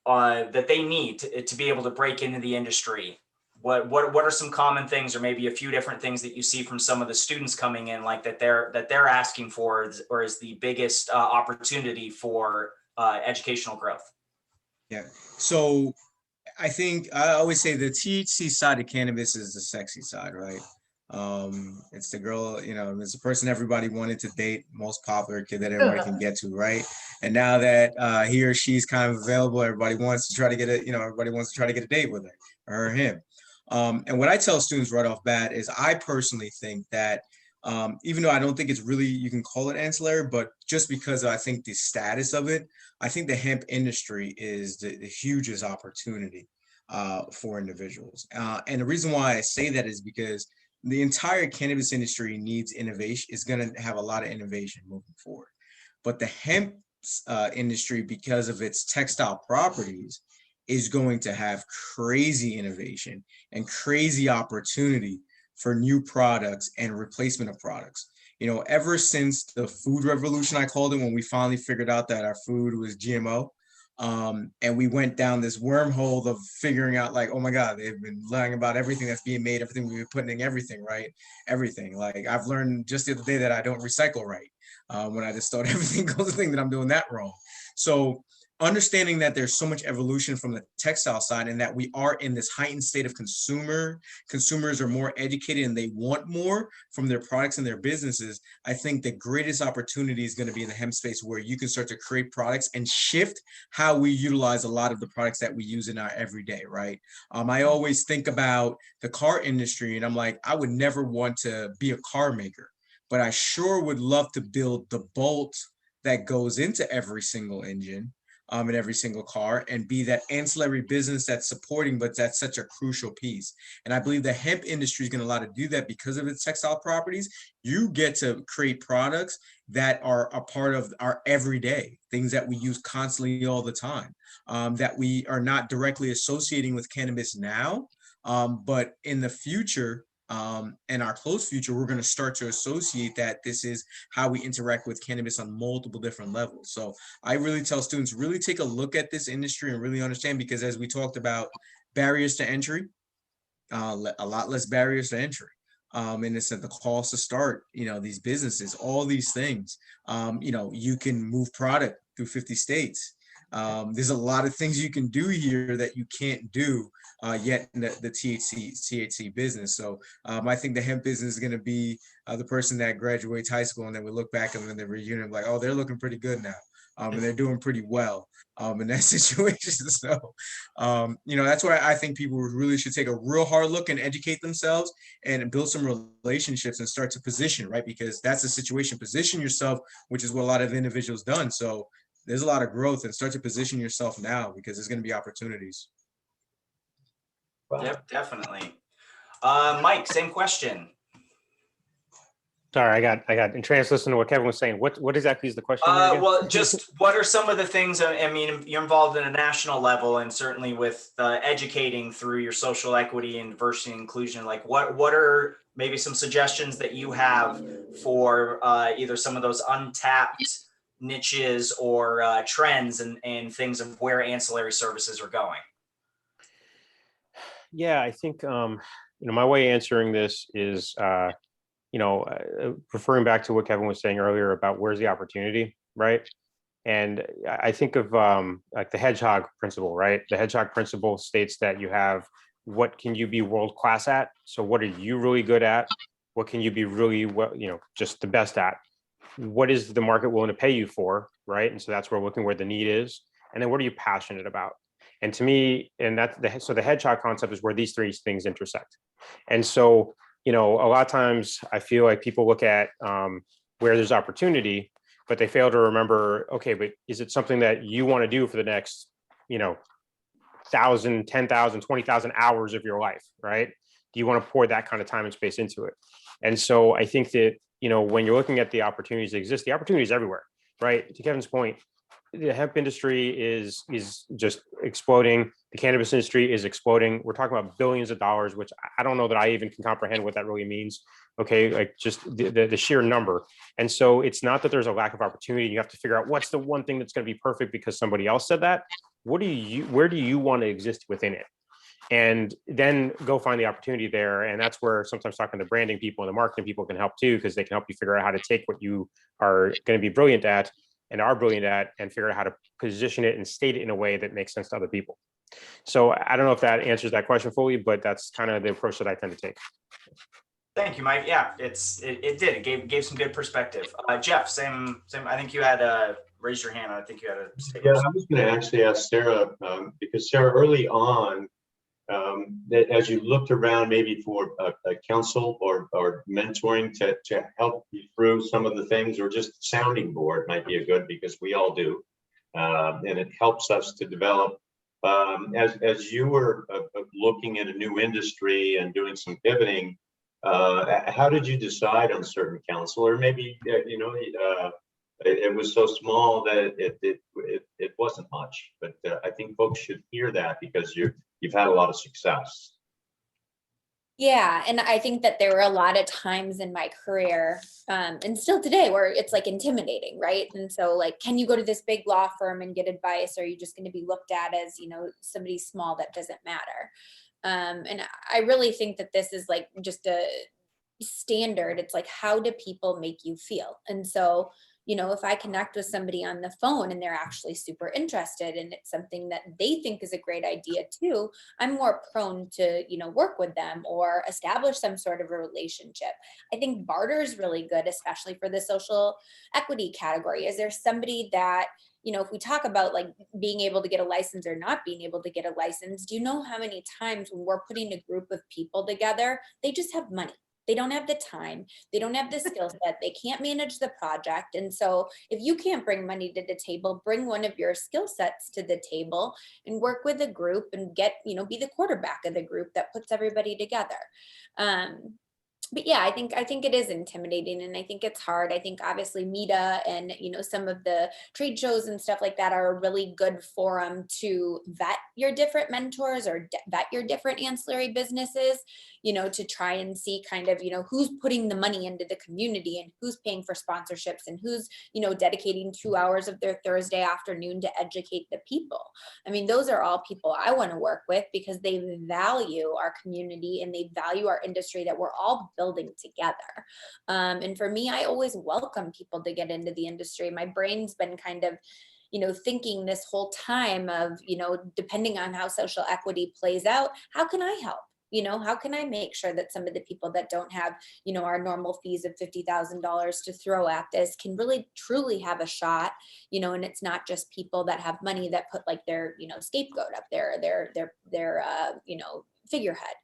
need to be able to break into the industry. What are some common things, or maybe a few different things that you see from some of the students coming in, like that they're asking for, or is the biggest opportunity for educational growth? Yeah. So I think I always say the THC side of cannabis is the sexy side, right? It's the girl, it's the person everybody wanted to date, most popular kid that everybody can get to, right? And now that he or she's kind of available, everybody wants to try to get a date with her or him. And what I tell students right off bat is I personally think that even though I don't think it's really, you can call it ancillary, but just because I think the status of it, I think the hemp industry is the hugest opportunity for individuals. And the reason why I say that is because the entire cannabis industry needs innovation, is going to have a lot of innovation moving forward. But the hemp industry, because of its textile properties, is going to have crazy innovation and crazy opportunity for new products and replacement of products. Ever since the food revolution, I called it, when we finally figured out that our food was GMO, and we went down this wormhole of figuring out, like, oh my God, they've been lying about everything that's being made, everything we've been putting in, everything, right? Everything. Like, I've learned just the other day that I don't recycle right. When I just thought everything goes, the thing that I'm doing that wrong. So understanding that there's so much evolution from the textile side, and that we are in this heightened state of consumers are more educated and they want more from their products and their businesses. I think the greatest opportunity is going to be in the hemp space, where you can start to create products and shift how we utilize a lot of the products that we use in our everyday, right? I always think about the car industry, and I'm like, I would never want to be a car maker, but I sure would love to build the bolt that goes into every single engine, in every single car, and be that ancillary business that's supporting, but that's such a crucial piece. And I believe the hemp industry is going to allow to do that because of its textile properties. You get to create products that are a part of our everyday, things that we use constantly all the time, that we are not directly associating with cannabis now, but in the future, in our close future, we're going to start to associate that this is how we interact with cannabis on multiple different levels. So I really tell students, really take a look at this industry and really understand, because as we talked about barriers to entry, a lot less barriers to entry. And it's at the cost to start, these businesses, all these things, you can move product through 50 states. There's a lot of things you can do here that you can't do yet in the THC business. So I think the hemp business is going to be the person that graduates high school and then we look back and then the reunion like, oh, they're looking pretty good now. And they're doing pretty well in that situation. So, that's why I think people really should take a real hard look and educate themselves and build some relationships and start to position, right? Because that's the situation. Position yourself, which is what a lot of individuals done. So there's a lot of growth, and start to position yourself now because there's going to be opportunities. Yep, definitely. Mike, same question. Sorry, I got entranced listening to what Kevin was saying. What exactly is the question? Well, just what are some of the things, I mean, you're involved in a national level and certainly with educating through your social equity and diversity and inclusion, like what are maybe some suggestions that you have for either some of those untapped niches or trends and things of where ancillary services are going? Yeah, I think, my way of answering this is, referring back to what Kevin was saying earlier about where's the opportunity, right? And I think of like the hedgehog principle, right? The hedgehog principle states that you have, what can you be world class at? So what are you really good at? What can you be really well, just the best at? What is the market willing to pay you for, right? And so that's where we're looking where the need is. And then what are you passionate about? And to me, and so the hedgehog concept is where these three things intersect. And so, a lot of times I feel like people look at where there's opportunity, but they fail to remember, okay, but is it something that you want to do for the next, 1,000, 10,000, 20,000 hours of your life, right? Do you want to pour that kind of time and space into it? And so I think that, when you're looking at the opportunities that exist, the opportunities everywhere, right? To Kevin's point, the hemp industry is just exploding. The cannabis industry is exploding. We're talking about billions of dollars, which I don't know that I even can comprehend what that really means. Okay, like just the sheer number. And so it's not that there's a lack of opportunity. You have to figure out what's the one thing that's going to be perfect because somebody else said that. Where do you want to exist within it? And then go find the opportunity there. And that's where sometimes talking to branding people and the marketing people can help too, because they can help you figure out how to take what you are going to be brilliant at and are brilliant at and figure out how to position it and state it in a way that makes sense to other people. So I don't know if that answers that question fully, but that's kind of the approach that I tend to take. Thank you, Mike. Yeah, it did. It gave some good perspective. Jeff, same. I think you had raised your hand. I think you had a statement. Yeah, I was going to actually ask Sarah because Sarah, early on, as you looked around maybe for a counsel or mentoring to help you through some of the things, or just sounding board might be a good, because we all do, and it helps us to develop. As you were looking at a new industry and doing some pivoting, how did you decide on certain counsel? Or maybe it was so small that it wasn't much, but I think folks should hear that because you've had a lot of success. Yeah, and I think that there were a lot of times in my career, and still today, where it's like intimidating, right? And so like, can you go to this big law firm and get advice? Or are you just going to be looked at as, somebody small that doesn't matter? And I really think that this is like just a standard. It's like, how do people make you feel? And so, if I connect with somebody on the phone and they're actually super interested and it's something that they think is a great idea too, I'm more prone to, work with them or establish some sort of a relationship. I think barter is really good, especially for the social equity category. Is there somebody that, if we talk about like being able to get a license or not being able to get a license, do you know how many times when we're putting a group of people together, they just have money? They don't have the time. They don't have the skill set. They can't manage the project. And so if you can't bring money to the table, bring one of your skill sets to the table and work with a group and get, be the quarterback of the group that puts everybody together. But yeah, I think it is intimidating, and I think it's hard. I think obviously META and, some of the trade shows and stuff like that are a really good forum to vet your different mentors or vet your different ancillary businesses, to try and see kind of, who's putting the money into the community and who's paying for sponsorships and who's, dedicating 2 hours of their Thursday afternoon to educate the people. I mean, those are all people I want to work with because they value our community and they value our industry that we're all building together. And for me, I always welcome people to get into the industry. My brain's been kind of thinking this whole time of, depending on how social equity plays out, how can I help? How can I make sure that some of the people that don't have, our normal fees of $50,000 to throw at this can really truly have a shot, and it's not just people that have money that put like their, scapegoat up there, their figurehead.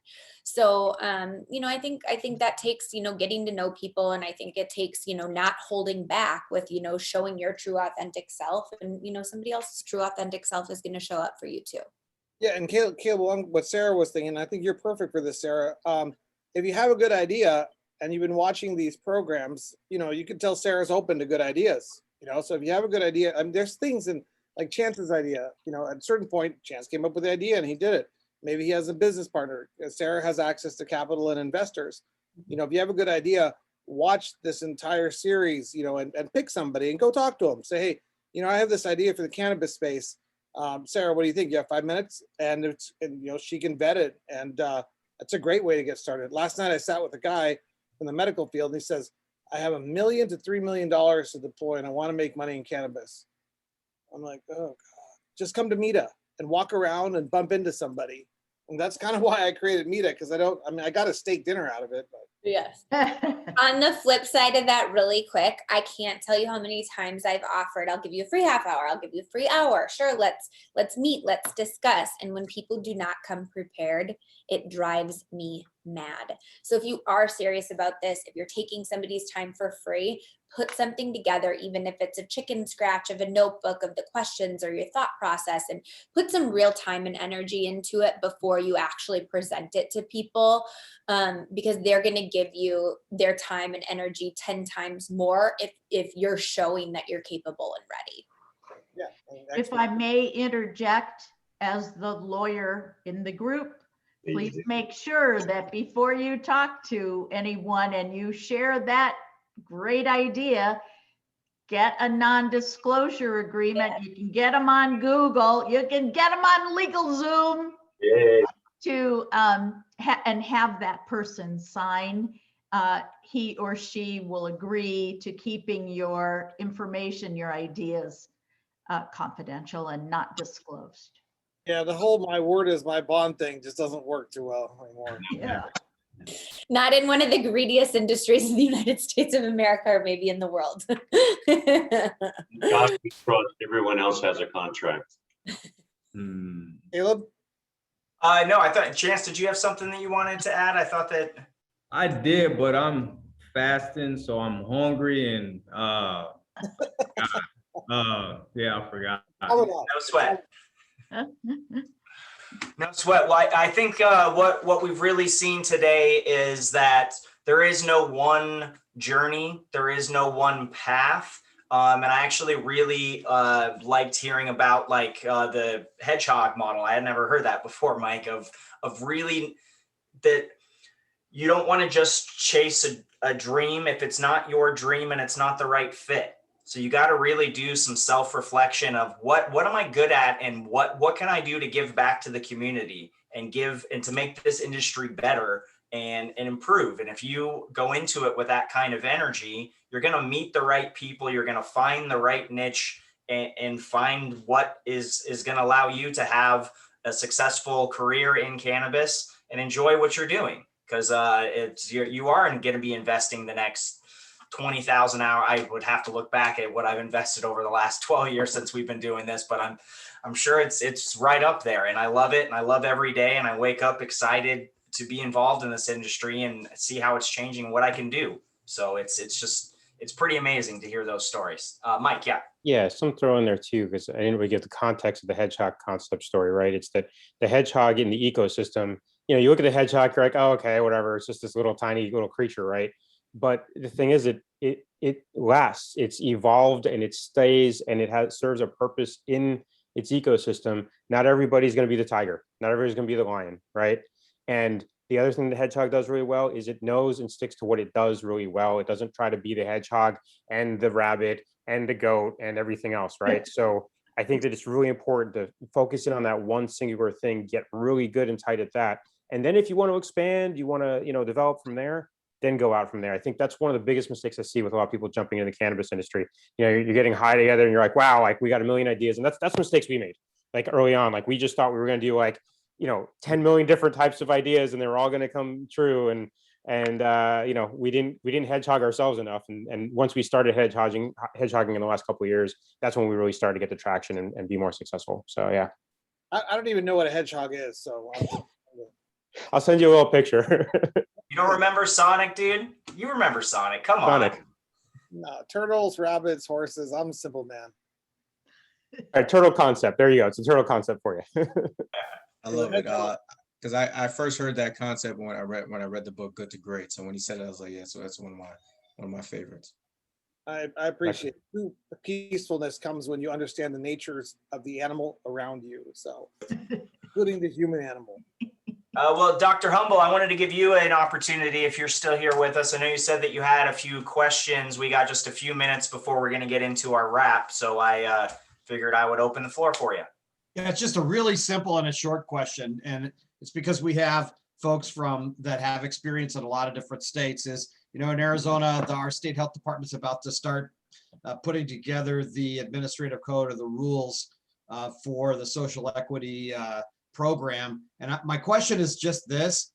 So, I think that takes, getting to know people. And I think it takes, not holding back with, showing your true authentic self, and, somebody else's true authentic self is going to show up for you too. Yeah, and Caleb, what Sarah was thinking, I think you're perfect for this, Sarah. If you have a good idea and you've been watching these programs, you can tell Sarah's open to good ideas. So if you have a good idea, there's things in like Chance's idea. At a certain point, Chance came up with the idea and he did it. Maybe he has a business partner. Sarah has access to capital and investors. If you have a good idea, watch this entire series. And pick somebody and go talk to them. Say, hey, I have this idea for the cannabis space. Sarah, what do you think? You have 5 minutes, and she can vet it, and that's a great way to get started. Last night I sat with a guy in the medical field, and he says, I have $1 million to $3 million to deploy, and I want to make money in cannabis. I'm like, oh God, just come to Meta and walk around and bump into somebody. And that's kind of why I created Meta, because I got a steak dinner out of it, but. Yes. On the flip side of that, really quick, I can't tell you how many times I've offered, I'll give you a free half hour, I'll give you a free hour. Sure, let's meet, let's discuss. And when people do not come prepared, it drives me mad. So if you are serious about this, if you're taking somebody's time for free, put something together, even if it's a chicken scratch of a notebook of the questions or your thought process, and put some real time and energy into it before you actually present it to people, because they're going to give you their time and energy 10 times more if you're showing that you're capable and ready. Yeah. If I may interject as the lawyer in the group, please make sure that before you talk to anyone and you share that great idea, get a non-disclosure agreement. Yeah. You can get them on Google. You can get them on LegalZoom. Yay. To and have that person sign. He or she will agree to keeping your information, your ideas confidential and not disclosed. Yeah, the whole my word is my bond thing just doesn't work too well anymore. Yeah. Not in one of the greediest industries in the United States of America, or maybe in the world. God, we trust everyone else has a contract. Caleb? No, I thought, Chance, did you have something that you wanted to add? I thought that. I did, but I'm fasting, so I'm hungry, and yeah, I forgot. No sweat. No sweat. Well, I think what we've really seen today is that there is no one journey, there is no one path. And I actually really liked hearing about the hedgehog model. I had never heard that before, Mike, of really that you don't want to just chase a dream if it's not your dream and it's not the right fit. So you got to really do some self-reflection of what am I good at, and what can I do to give back to the community and to make this industry better and improve. And if you go into it with that kind of energy, you're going to meet the right people, you're going to find the right niche, and find what is going to allow you to have a successful career in cannabis and enjoy what you're doing. Because you are going to be investing the next 20,000 hours. I would have to look back at what I've invested over the last 12 years since we've been doing this, but I'm sure it's right up there, and I love it, and I love every day, and I wake up excited to be involved in this industry and see how it's changing, what I can do. So it's pretty amazing to hear those stories. Mike, yeah. Yeah, some throw in there too, because I didn't really get the context of the hedgehog concept story, right? It's that the hedgehog in the ecosystem, you look at the hedgehog, you're like, oh, okay, whatever. It's just this little tiny little creature, right? But the thing is, it lasts, it's evolved, and it stays, and it serves a purpose in its ecosystem. Not everybody's going to be the tiger. Not everybody's going to be the lion, right? And the other thing the hedgehog does really well is it knows and sticks to what it does really well. It doesn't try to be the hedgehog and the rabbit and the goat and everything else, right? So I think that it's really important to focus in on that one singular thing, get really good and tight at that. And then if you want to expand, you want to, develop from there, then go out from there. I think that's one of the biggest mistakes I see with a lot of people jumping into the cannabis industry. You know, you're getting high together and you're like, wow, like we got a million ideas. And that's mistakes we made like early on. Like we just thought we were going to do like, you know, 10 million different types of ideas and they were all going to come true. And you know, we didn't hedgehog ourselves enough. And once we started hedgehogging in the last couple of years, that's when we really started to get the traction and be more successful. So yeah. I don't even know what a hedgehog is, so I'll send you a little picture. You don't remember Sonic, dude? You remember Sonic? Come on. Sonic. no, turtles, rabbits, horses. I'm a simple man. All right, turtle concept. There you go. It's a turtle concept for you. I love it. Because I first heard that concept when I read the book Good to Great. So when he said it, I was like, yeah, so that's one of my favorites. I appreciate it. Peacefulness comes when you understand the natures of the animal around you. So, including the human animal. Well, Dr. Humble, I wanted to give you an opportunity if you're still here with us. I know you said that you had a few questions. We got just a few minutes before we're going to get into our wrap. So I figured I would open the floor for you. Yeah, it's just a really simple and a short question. And it's because we have folks that have experience in a lot of different states. Is, you know, in Arizona, our state health department's about to start putting together the administrative code or the rules for the social equity program. And my question is just this: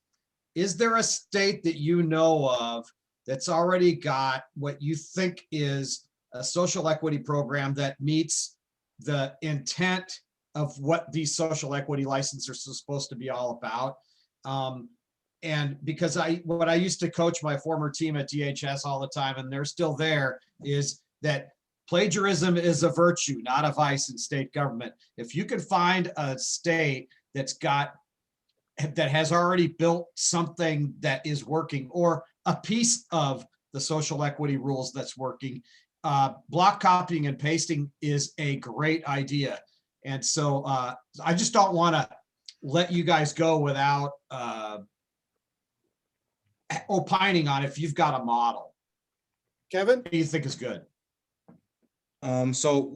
is there a state that you know of that's already got what you think is a social equity program that meets the intent of what these social equity licenses are supposed to be all about? And because what I used to coach my former team at DHS all the time, and they're still there, is that plagiarism is a virtue, not a vice in state government. If you can find a state that has already built something that is working, or a piece of the social equity rules that's working, block copying and pasting is a great idea. And so I just don't want to let you guys go without opining on if you've got a model. Kevin? What do you think is good? So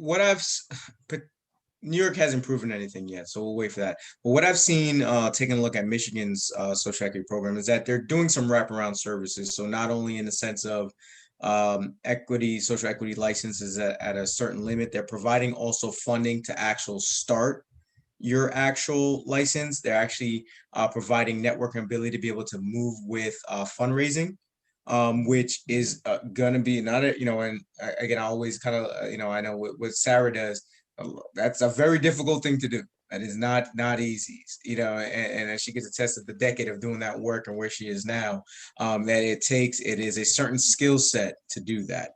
New York hasn't proven anything yet, so we'll wait for that. But what I've seen, taking a look at Michigan's social equity program, is that they're doing some wraparound services. So not only in the sense of social equity licenses at a certain limit, they're providing also funding to actual start your actual license. They're actually providing networking ability to be able to move with fundraising, which is gonna be another, you know, and again, I always kind of, you know, I know what Sarah does. That's a very difficult thing to do. That is not easy, you know, and as she gets attested the decade of doing that work and where she is now, that it is a certain skill set to do that.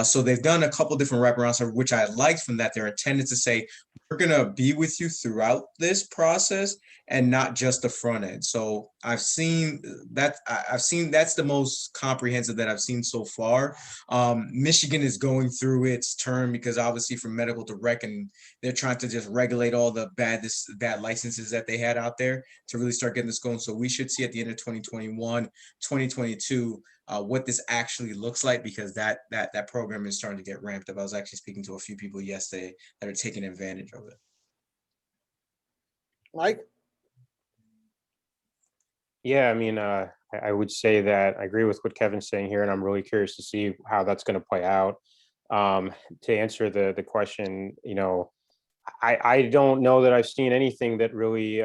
So they've done a couple different wraparounds, which I liked from that. They're intended to say, we're gonna be with you throughout this process and not just the front end. So I've seen that's the most comprehensive that I've seen so far. Michigan is going through its term because obviously from medical to rec, and they're trying to just regulate all the bad licenses that they had out there to really start getting this going. So we should see at the end of 2021, 2022, what this actually looks like, because that program is starting to get ramped up. I was actually speaking to a few people yesterday that are taking advantage of it. Mike? Yeah, I mean, I would say that I agree with what Kevin's saying here, and I'm really curious to see how that's going to play out. To answer the question, you know, I don't know that I've seen anything that really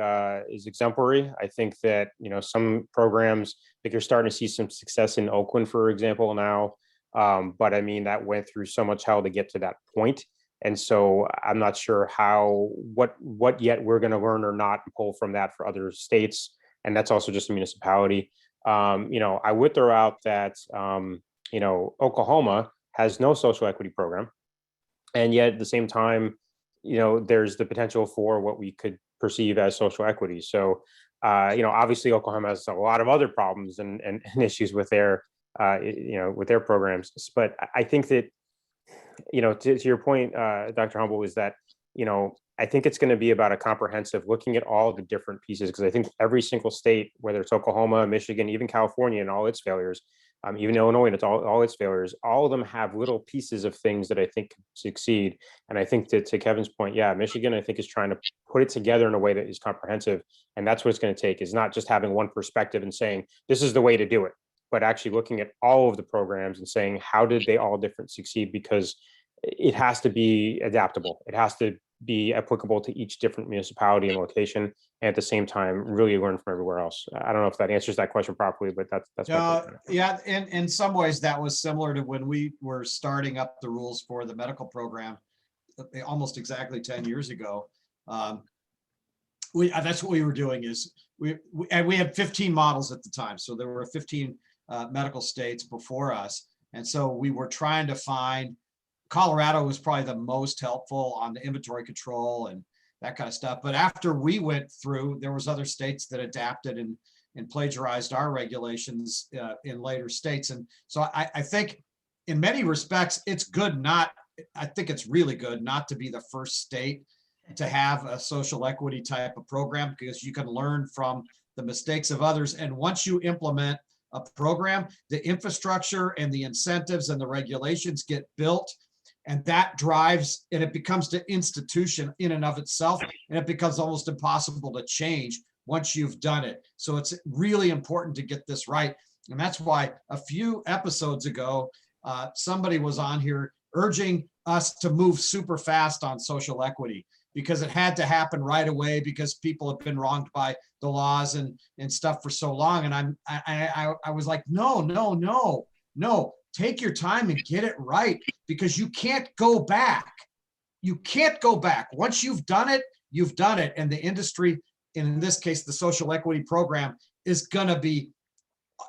is exemplary. I think that, you know, some programs, like you're starting to see some success in Oakland, for example, now. But I mean, that went through so much hell to get to that point. And so I'm not sure what yet we're going to learn or not pull from that for other states. And that's also just a municipality. You know, I would throw out that, you know, Oklahoma has no social equity program. And yet at the same time, you know, there's the potential for what we could perceive as social equity. So, you know, obviously Oklahoma has a lot of other problems and issues with their, you know, with their programs. But I think that, you know, to your point, Dr. Humble, is that, you know, I think it's going to be about a comprehensive looking at all the different pieces, because I think every single state, whether it's Oklahoma, Michigan, even California and all its failures, even Illinois and it's all its failures, all of them have little pieces of things that I think can succeed. And I think that, to Kevin's point, yeah, Michigan, I think, is trying to put it together in a way that is comprehensive. And that's what it's going to take, is not just having one perspective and saying, this is the way to do it, but actually looking at all of the programs and saying, how did they all different succeed? Because it has to be adaptable. It has to be applicable to each different municipality and location, and at the same time, really learn from everywhere else. I don't know if that answers that question properly, but that's my take on it. Yeah, in some ways that was similar to when we were starting up the rules for the medical program almost exactly 10 years ago. That's what we were doing is we had 15 models at the time. So there were 15 medical states before us. And so we were trying to find, Colorado was probably the most helpful on the inventory control and that kind of stuff. But after we went through, there was other states that adapted and plagiarized our regulations in later states. And so I think in many respects, it's good I think it's really good not to be the first state to have a social equity type of program, because you can learn from the mistakes of others. And once you implement a program, the infrastructure and the incentives and the regulations get built, and that drives, and it becomes the institution in and of itself, and it becomes almost impossible to change once you've done it. So it's really important to get this right. And that's why a few episodes ago, somebody was on here urging us to move super fast on social equity, because it had to happen right away, because people have been wronged by the laws and stuff for so long. And I was like, no, take your time and get it right, because you can't go back. You can't go back. Once you've done it, you've done it. And the industry, and in this case, the social equity program, is gonna be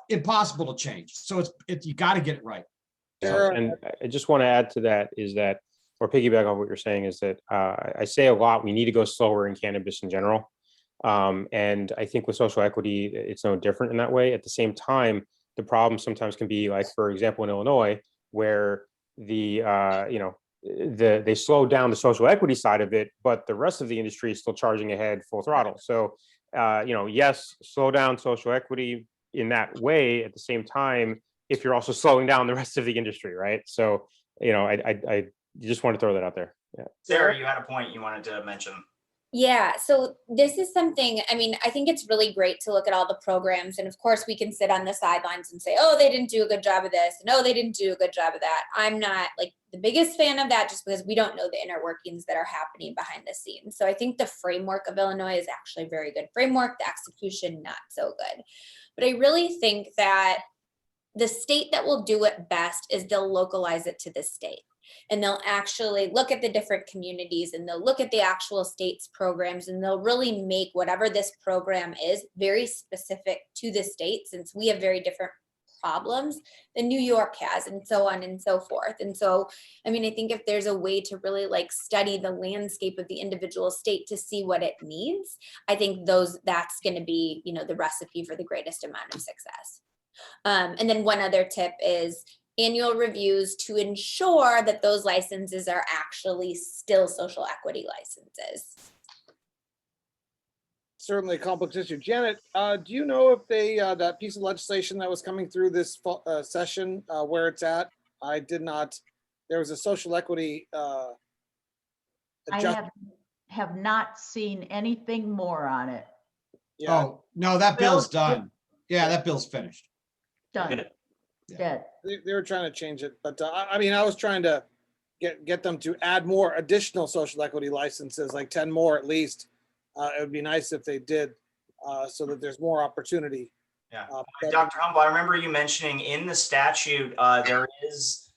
impossible to change. So you got to get it right. And I just want to add to that is that, or piggyback on what you're saying, is that I say a lot, we need to go slower in cannabis in general. And I think with social equity, it's no different in that way. At the same time, the problem sometimes can be like, for example, in Illinois, where they slow down the social equity side of it, but the rest of the industry is still charging ahead full throttle. So, yes, slow down social equity in that way. At the same time, if you're also slowing down the rest of the industry, right? So, I just want to throw that out there. Yeah. Sarah, you had a point you wanted to mention. Yeah, so this is something, I mean, I think it's really great to look at all the programs. And of course, we can sit on the sidelines and say, oh, they didn't do a good job of this. No, they didn't do a good job of that. I'm not like the biggest fan of that, just because we don't know the inner workings that are happening behind the scenes. So I think the framework of Illinois is actually a very good framework. The execution, not so good. But I really think that the state that will do it best is they'll localize it to the state. And they'll actually look at the different communities, and they'll look at the actual state's programs, and they'll really make whatever this program is very specific to the state, since we have very different problems than New York has, and so on and so forth. And so, I mean, I think if there's a way to really like study the landscape of the individual state to see what it needs, I think that's going to be, the recipe for the greatest amount of success. And then one other tip is annual reviews to ensure that those licenses are actually still social equity licenses. Certainly a complex issue. Janet, do you know if that piece of legislation that was coming through this session, where it's at? I did not. There was a social equity. I have not seen anything more on it. Yeah. Oh, no, that bill's done. Yeah, that bill's finished. Done. Dead. They were trying to change it, but I was trying to get them to add more additional social equity licenses, like 10 more at least. It would be nice if they did, so that there's more opportunity. Yeah, Dr. Humble, I remember you mentioning in the statute, there is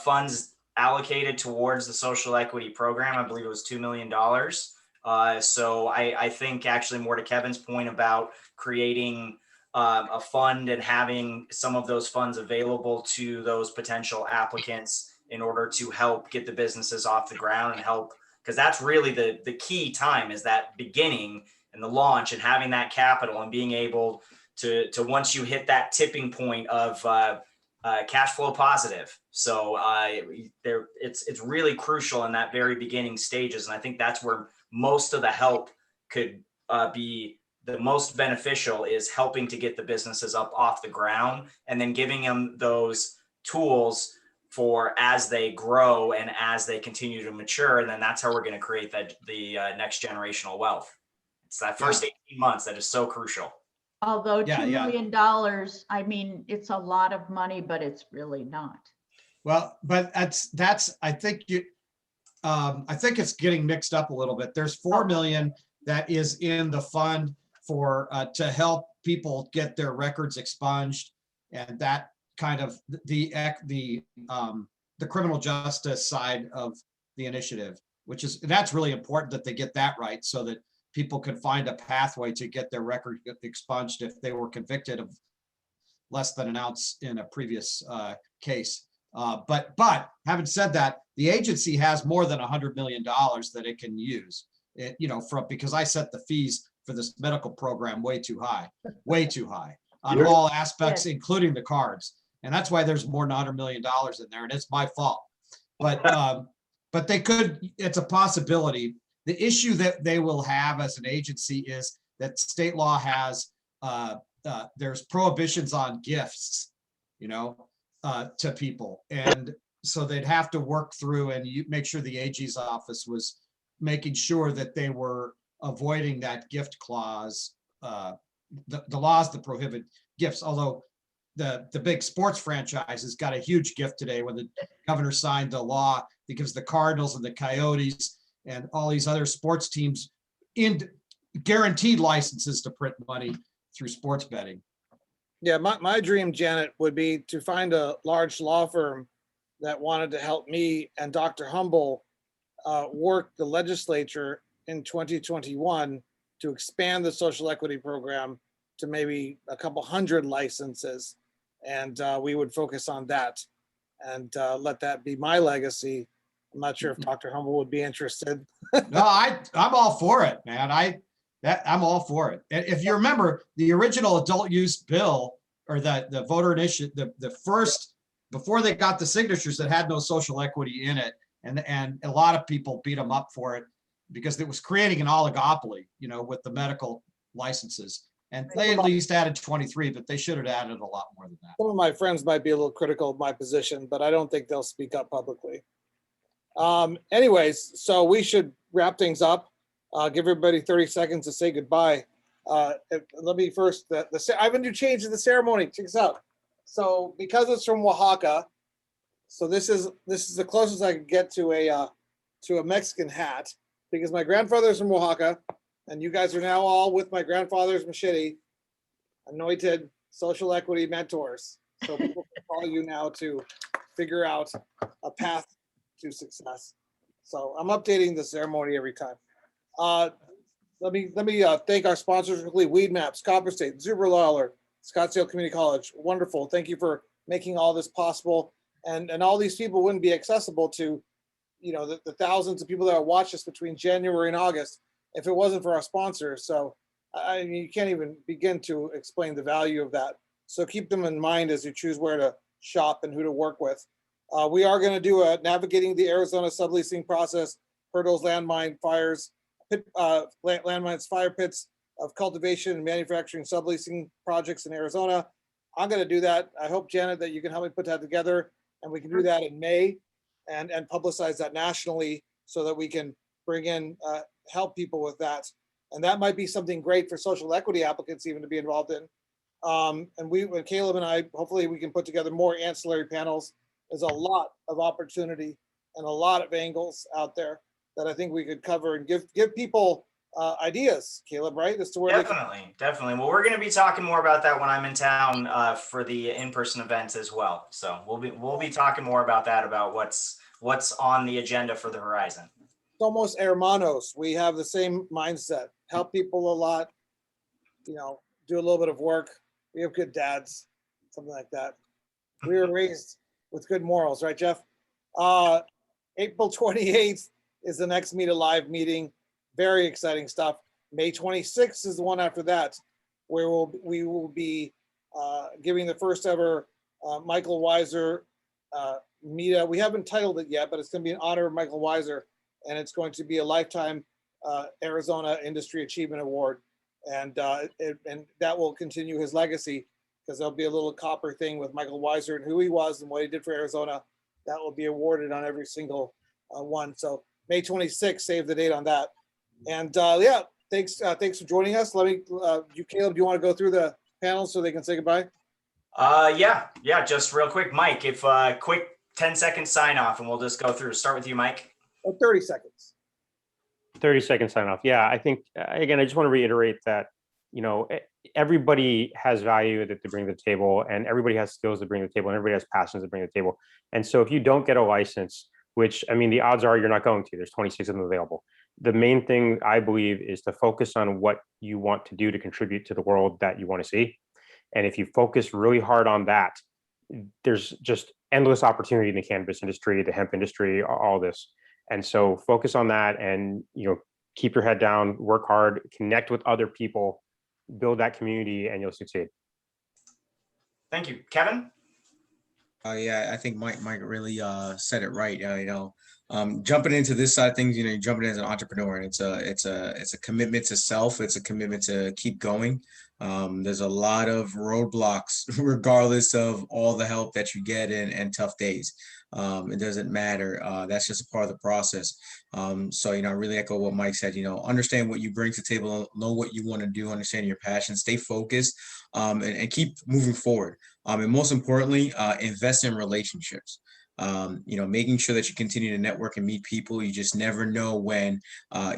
funds allocated towards the social equity program. I believe it was $2 million. So I think actually more to Kevin's point about creating a fund and having some of those funds available to those potential applicants in order to help get the businesses off the ground and help, because that's really the key time, is that beginning and the launch, and having that capital and being able to once you hit that tipping point of cash flow positive. So it's really crucial in that very beginning stages. And I think that's where most of the help could be the most beneficial, is helping to get the businesses up off the ground and then giving them those tools for as they grow and as they continue to mature. And then that's how we're going to create the next generational wealth. It's that first 18 months that is so crucial. Although Yeah, $2 yeah. million, I mean, it's a lot of money, but it's really not. Well, but that's, I think I think it's getting mixed up a little bit. There's 4 million that is in the fund for, to help people get their records expunged. And that kind of the criminal justice side of the initiative, that's really important that they get that right so that people can find a pathway to get their record expunged if they were convicted of less than an ounce in a previous case. But having said that, the agency has more than $100 million that it can use. It, because I set the fees for this medical program way too high on You're- all aspects, including the cards. And that's why there's more than $100 million in there, and it's my fault. But they could, it's a possibility. The issue that they will have as an agency is that state law has, there's prohibitions on gifts, to people. And so they'd have to work through and make sure the AG's office was making sure that they were avoiding that gift clause, the laws that prohibit gifts, although the big sports franchises got a huge gift today when the governor signed the law that gives the Cardinals and the Coyotes and all these other sports teams in guaranteed licenses to print money through sports betting. Yeah, my dream, Janet, would be to find a large law firm that wanted to help me and Dr. Humble work the legislature in 2021 to expand the social equity program to maybe a couple hundred licenses. And we would focus on that and let that be my legacy. I'm not sure if Dr. Humble would be interested. No, I'm all for it, man. I'm all for it. If you remember the original adult use bill or the voter initiative, the first, before they got the signatures, that had no social equity in it. And a lot of people beat them up for it because it was creating an oligopoly, with the medical licenses. And they at least added 23, but they should have added a lot more than that. Some of my friends might be a little critical of my position, but I don't think they'll speak up publicly. Anyways, so we should wrap things up. Give everybody 30 seconds to say goodbye. Let me first, I have a new change in the ceremony. Check this out. So because it's from Oaxaca, so this is the closest I could get to a Mexican hat, because my grandfather's from Oaxaca, and you guys are now all with my grandfather's machete, anointed social equity mentors. So people can follow you now to figure out a path to success. So I'm updating the ceremony every time. Let me thank our sponsors quickly: Weed Maps, Copper State, Zuber Lawler, Scottsdale Community College. Wonderful. Thank you for making all this possible. And all these people wouldn't be accessible to, the thousands of people that watch us between January and August if it wasn't for our sponsors. So I mean, you can't even begin to explain the value of that. So keep them in mind as you choose where to shop and who to work with. We are going to do a navigating the Arizona subleasing process, hurdles, landmines, fire pits of cultivation and manufacturing subleasing projects in Arizona. I'm going to do that. I hope, Janet, that you can help me put that together, and we can do that in May and publicize that nationally so that we can bring in, help people with that. And that might be something great for social equity applicants even to be involved in. And Caleb and I, hopefully we can put together more ancillary panels. There's a lot of opportunity and a lot of angles out there that I think we could cover and give people ideas, Caleb, right? As to where Definitely. Well, we're going to be talking more about that when I'm in town for the in-person events as well. So we'll be talking more about that, about what's on the agenda for the horizon. Almost hermanos. We have the same mindset. Help people a lot. Do a little bit of work. We have good dads, something like that. We were raised with good morals, right, Jeff? April 28th is the next Meet Alive meeting. Very exciting stuff. May 26th is the one after that, where we will be giving the first ever Michael Weiser meetup. We haven't titled it yet, but it's going to be in honor of Michael Weiser, and it's going to be a lifetime Arizona Industry Achievement Award, and that will continue his legacy, because there'll be a little copper thing with Michael Weiser and who he was and what he did for Arizona. That will be awarded on every single one. So May 26th, save the date on that. And yeah, thanks for joining us. Let me, you, Caleb, do you want to go through the panel so they can say goodbye? Yeah, just real quick, Mike, if quick 10-second sign off and we'll just go through. Start with you, Mike. 30 seconds. 30-second sign off. Yeah, I think, again, I just want to reiterate that, everybody has value that they bring to the table, and everybody has skills to bring to the table, and everybody has passions to bring to the table. And so if you don't get a license, which, I mean, the odds are you're not going to, there's 26 of them available. The main thing I believe is to focus on what you want to do to contribute to the world that you want to see. And if you focus really hard on that, there's just endless opportunity in the cannabis industry, the hemp industry, all this. And so focus on that, and, keep your head down, work hard, connect with other people, build that community, and you'll succeed. Thank you. Kevin? Yeah, I think Mike really said it right. Jumping into this side of things, you're jumping in as an entrepreneur, and it's a commitment to self. It's a commitment to keep going. There's a lot of roadblocks, regardless of all the help that you get and tough days. It doesn't matter. That's just a part of the process. So, I really echo what Mike said. Understand what you bring to the table, know what you want to do, understand your passion, stay focused, and keep moving forward. And most importantly, invest in relationships. Making sure that you continue to network and meet people. You just never know when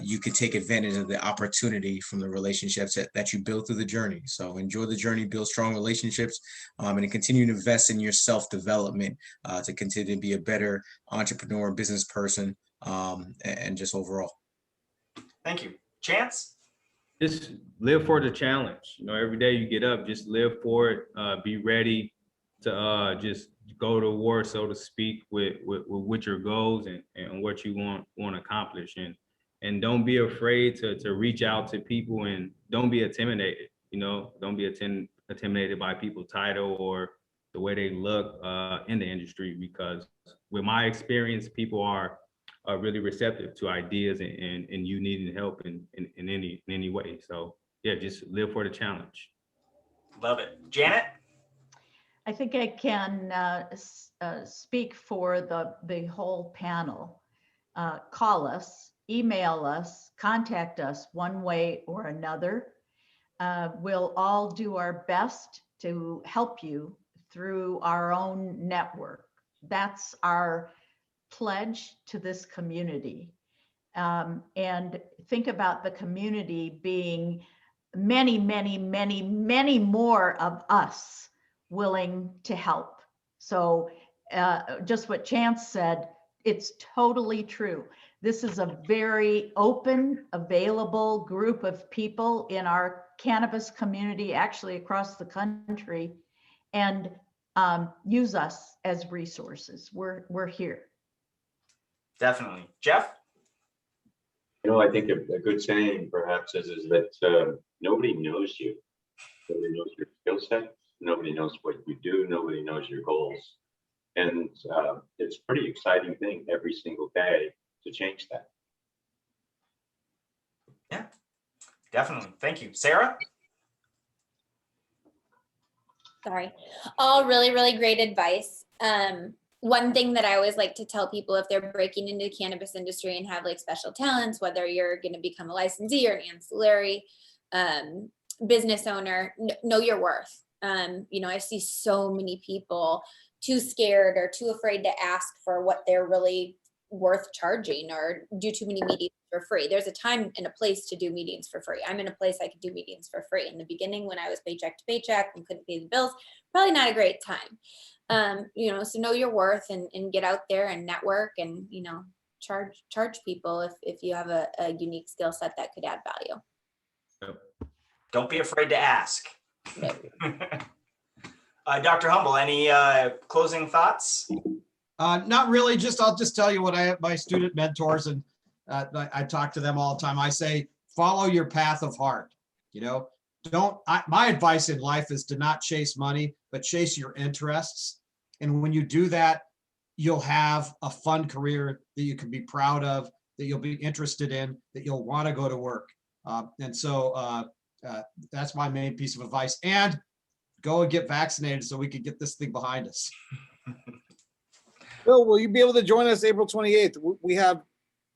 you could take advantage of the opportunity from the relationships that you build through the journey. So enjoy the journey, build strong relationships, and continue to invest in your self-development to continue to be a better entrepreneur, business person, and just overall. Thank you. Chance? Just live for the challenge. Every day you get up, just live for it. Be ready to just go to war, so to speak, with your goals and what you want to accomplish. And don't be afraid to reach out to people, and don't be intimidated. Don't be intimidated by people's title or the way they look in the industry, because with my experience, people are really receptive to ideas and you needing help in any way. So yeah, just live for the challenge. Love it. Janet? I think I can speak for the whole panel. Call us, email us, contact us one way or another. We'll all do our best to help you through our own network. That's our pledge to this community. And think about the community being many, many, many, many more of us willing to help. So just what Chance said, it's totally true. This is a very open, available group of people in our cannabis community, actually across the country, and use us as resources. We're here. Definitely. Jeff? I think a good saying perhaps is that nobody knows you. Nobody knows your skill set. Nobody knows what you do. Nobody knows your goals. And it's a pretty exciting thing every single day to change that. Yeah, definitely. Thank you. Sarah? Sorry. All really, really great advice. One thing that I always like to tell people if they're breaking into the cannabis industry and have like special talents, whether you're going to become a licensee or an ancillary business owner, know your worth. I see so many people too scared or too afraid to ask for what they're really worth charging, or do too many meetings for free. There's a time and a place to do meetings for free. I'm in a place I could do meetings for free. In the beginning, when I was paycheck to paycheck and couldn't pay the bills, probably not a great time. So know your worth and get out there and network and, charge people if you have a unique skill set that could add value. Don't be afraid to ask. Dr. Humble, any closing thoughts? Not really. I'll just tell you what my student mentors, and I talk to them all the time. I say, follow your path of heart. My advice in life is to not chase money, but chase your interests. And when you do that, you'll have a fun career that you can be proud of, that you'll be interested in, that you'll want to go to work. And so that's my main piece of advice. And go and get vaccinated so we can get this thing behind us. Bill, will you be able to join us April 28th? We have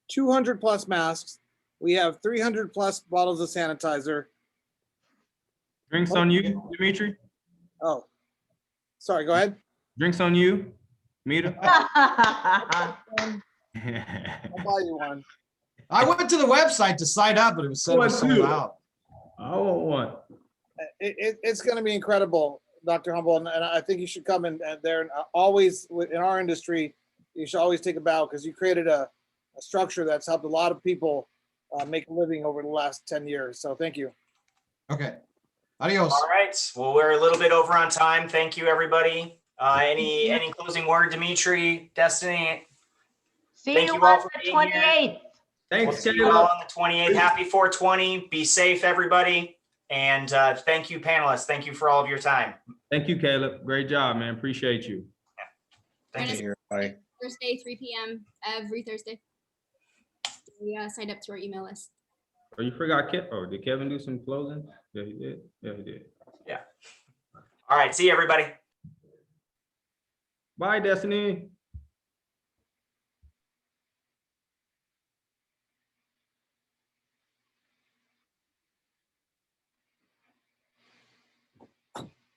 200 plus masks. We have 300 plus bottles of sanitizer. Drinks on you, Dimitri. Oh, sorry, go ahead. Drinks on you, Mita. I'll buy you one. I went to the website to sign up, but it was said it was What, sold dude? out. I want one. It's going to be incredible, Dr. Humble, and I think you should come in there. And always in our industry, you should always take a bow because you created a structure that's helped a lot of people make a living over the last 10 years. So thank you. Okay. Adios. All right. Well, we're a little bit over on time. Thank you, everybody. Any closing word, Dimitri, Destiny? See Thank you you all on for the being here. 28th. We'll Thanks, see you all Caleb. on the 28th. Happy 420. Be safe, everybody. And thank you, panelists. Thank you for all of your time. Thank you, Caleb. Great job, man. Appreciate you. Thank Thank you. you, everybody. Thursday, 3 p.m. every Thursday. We signed up to our email list. Oh, you forgot Kev. Oh, did Kevin do some closing? Yeah, he did. Yeah, he did. Yeah. All right. See you, everybody. Bye, Destiny.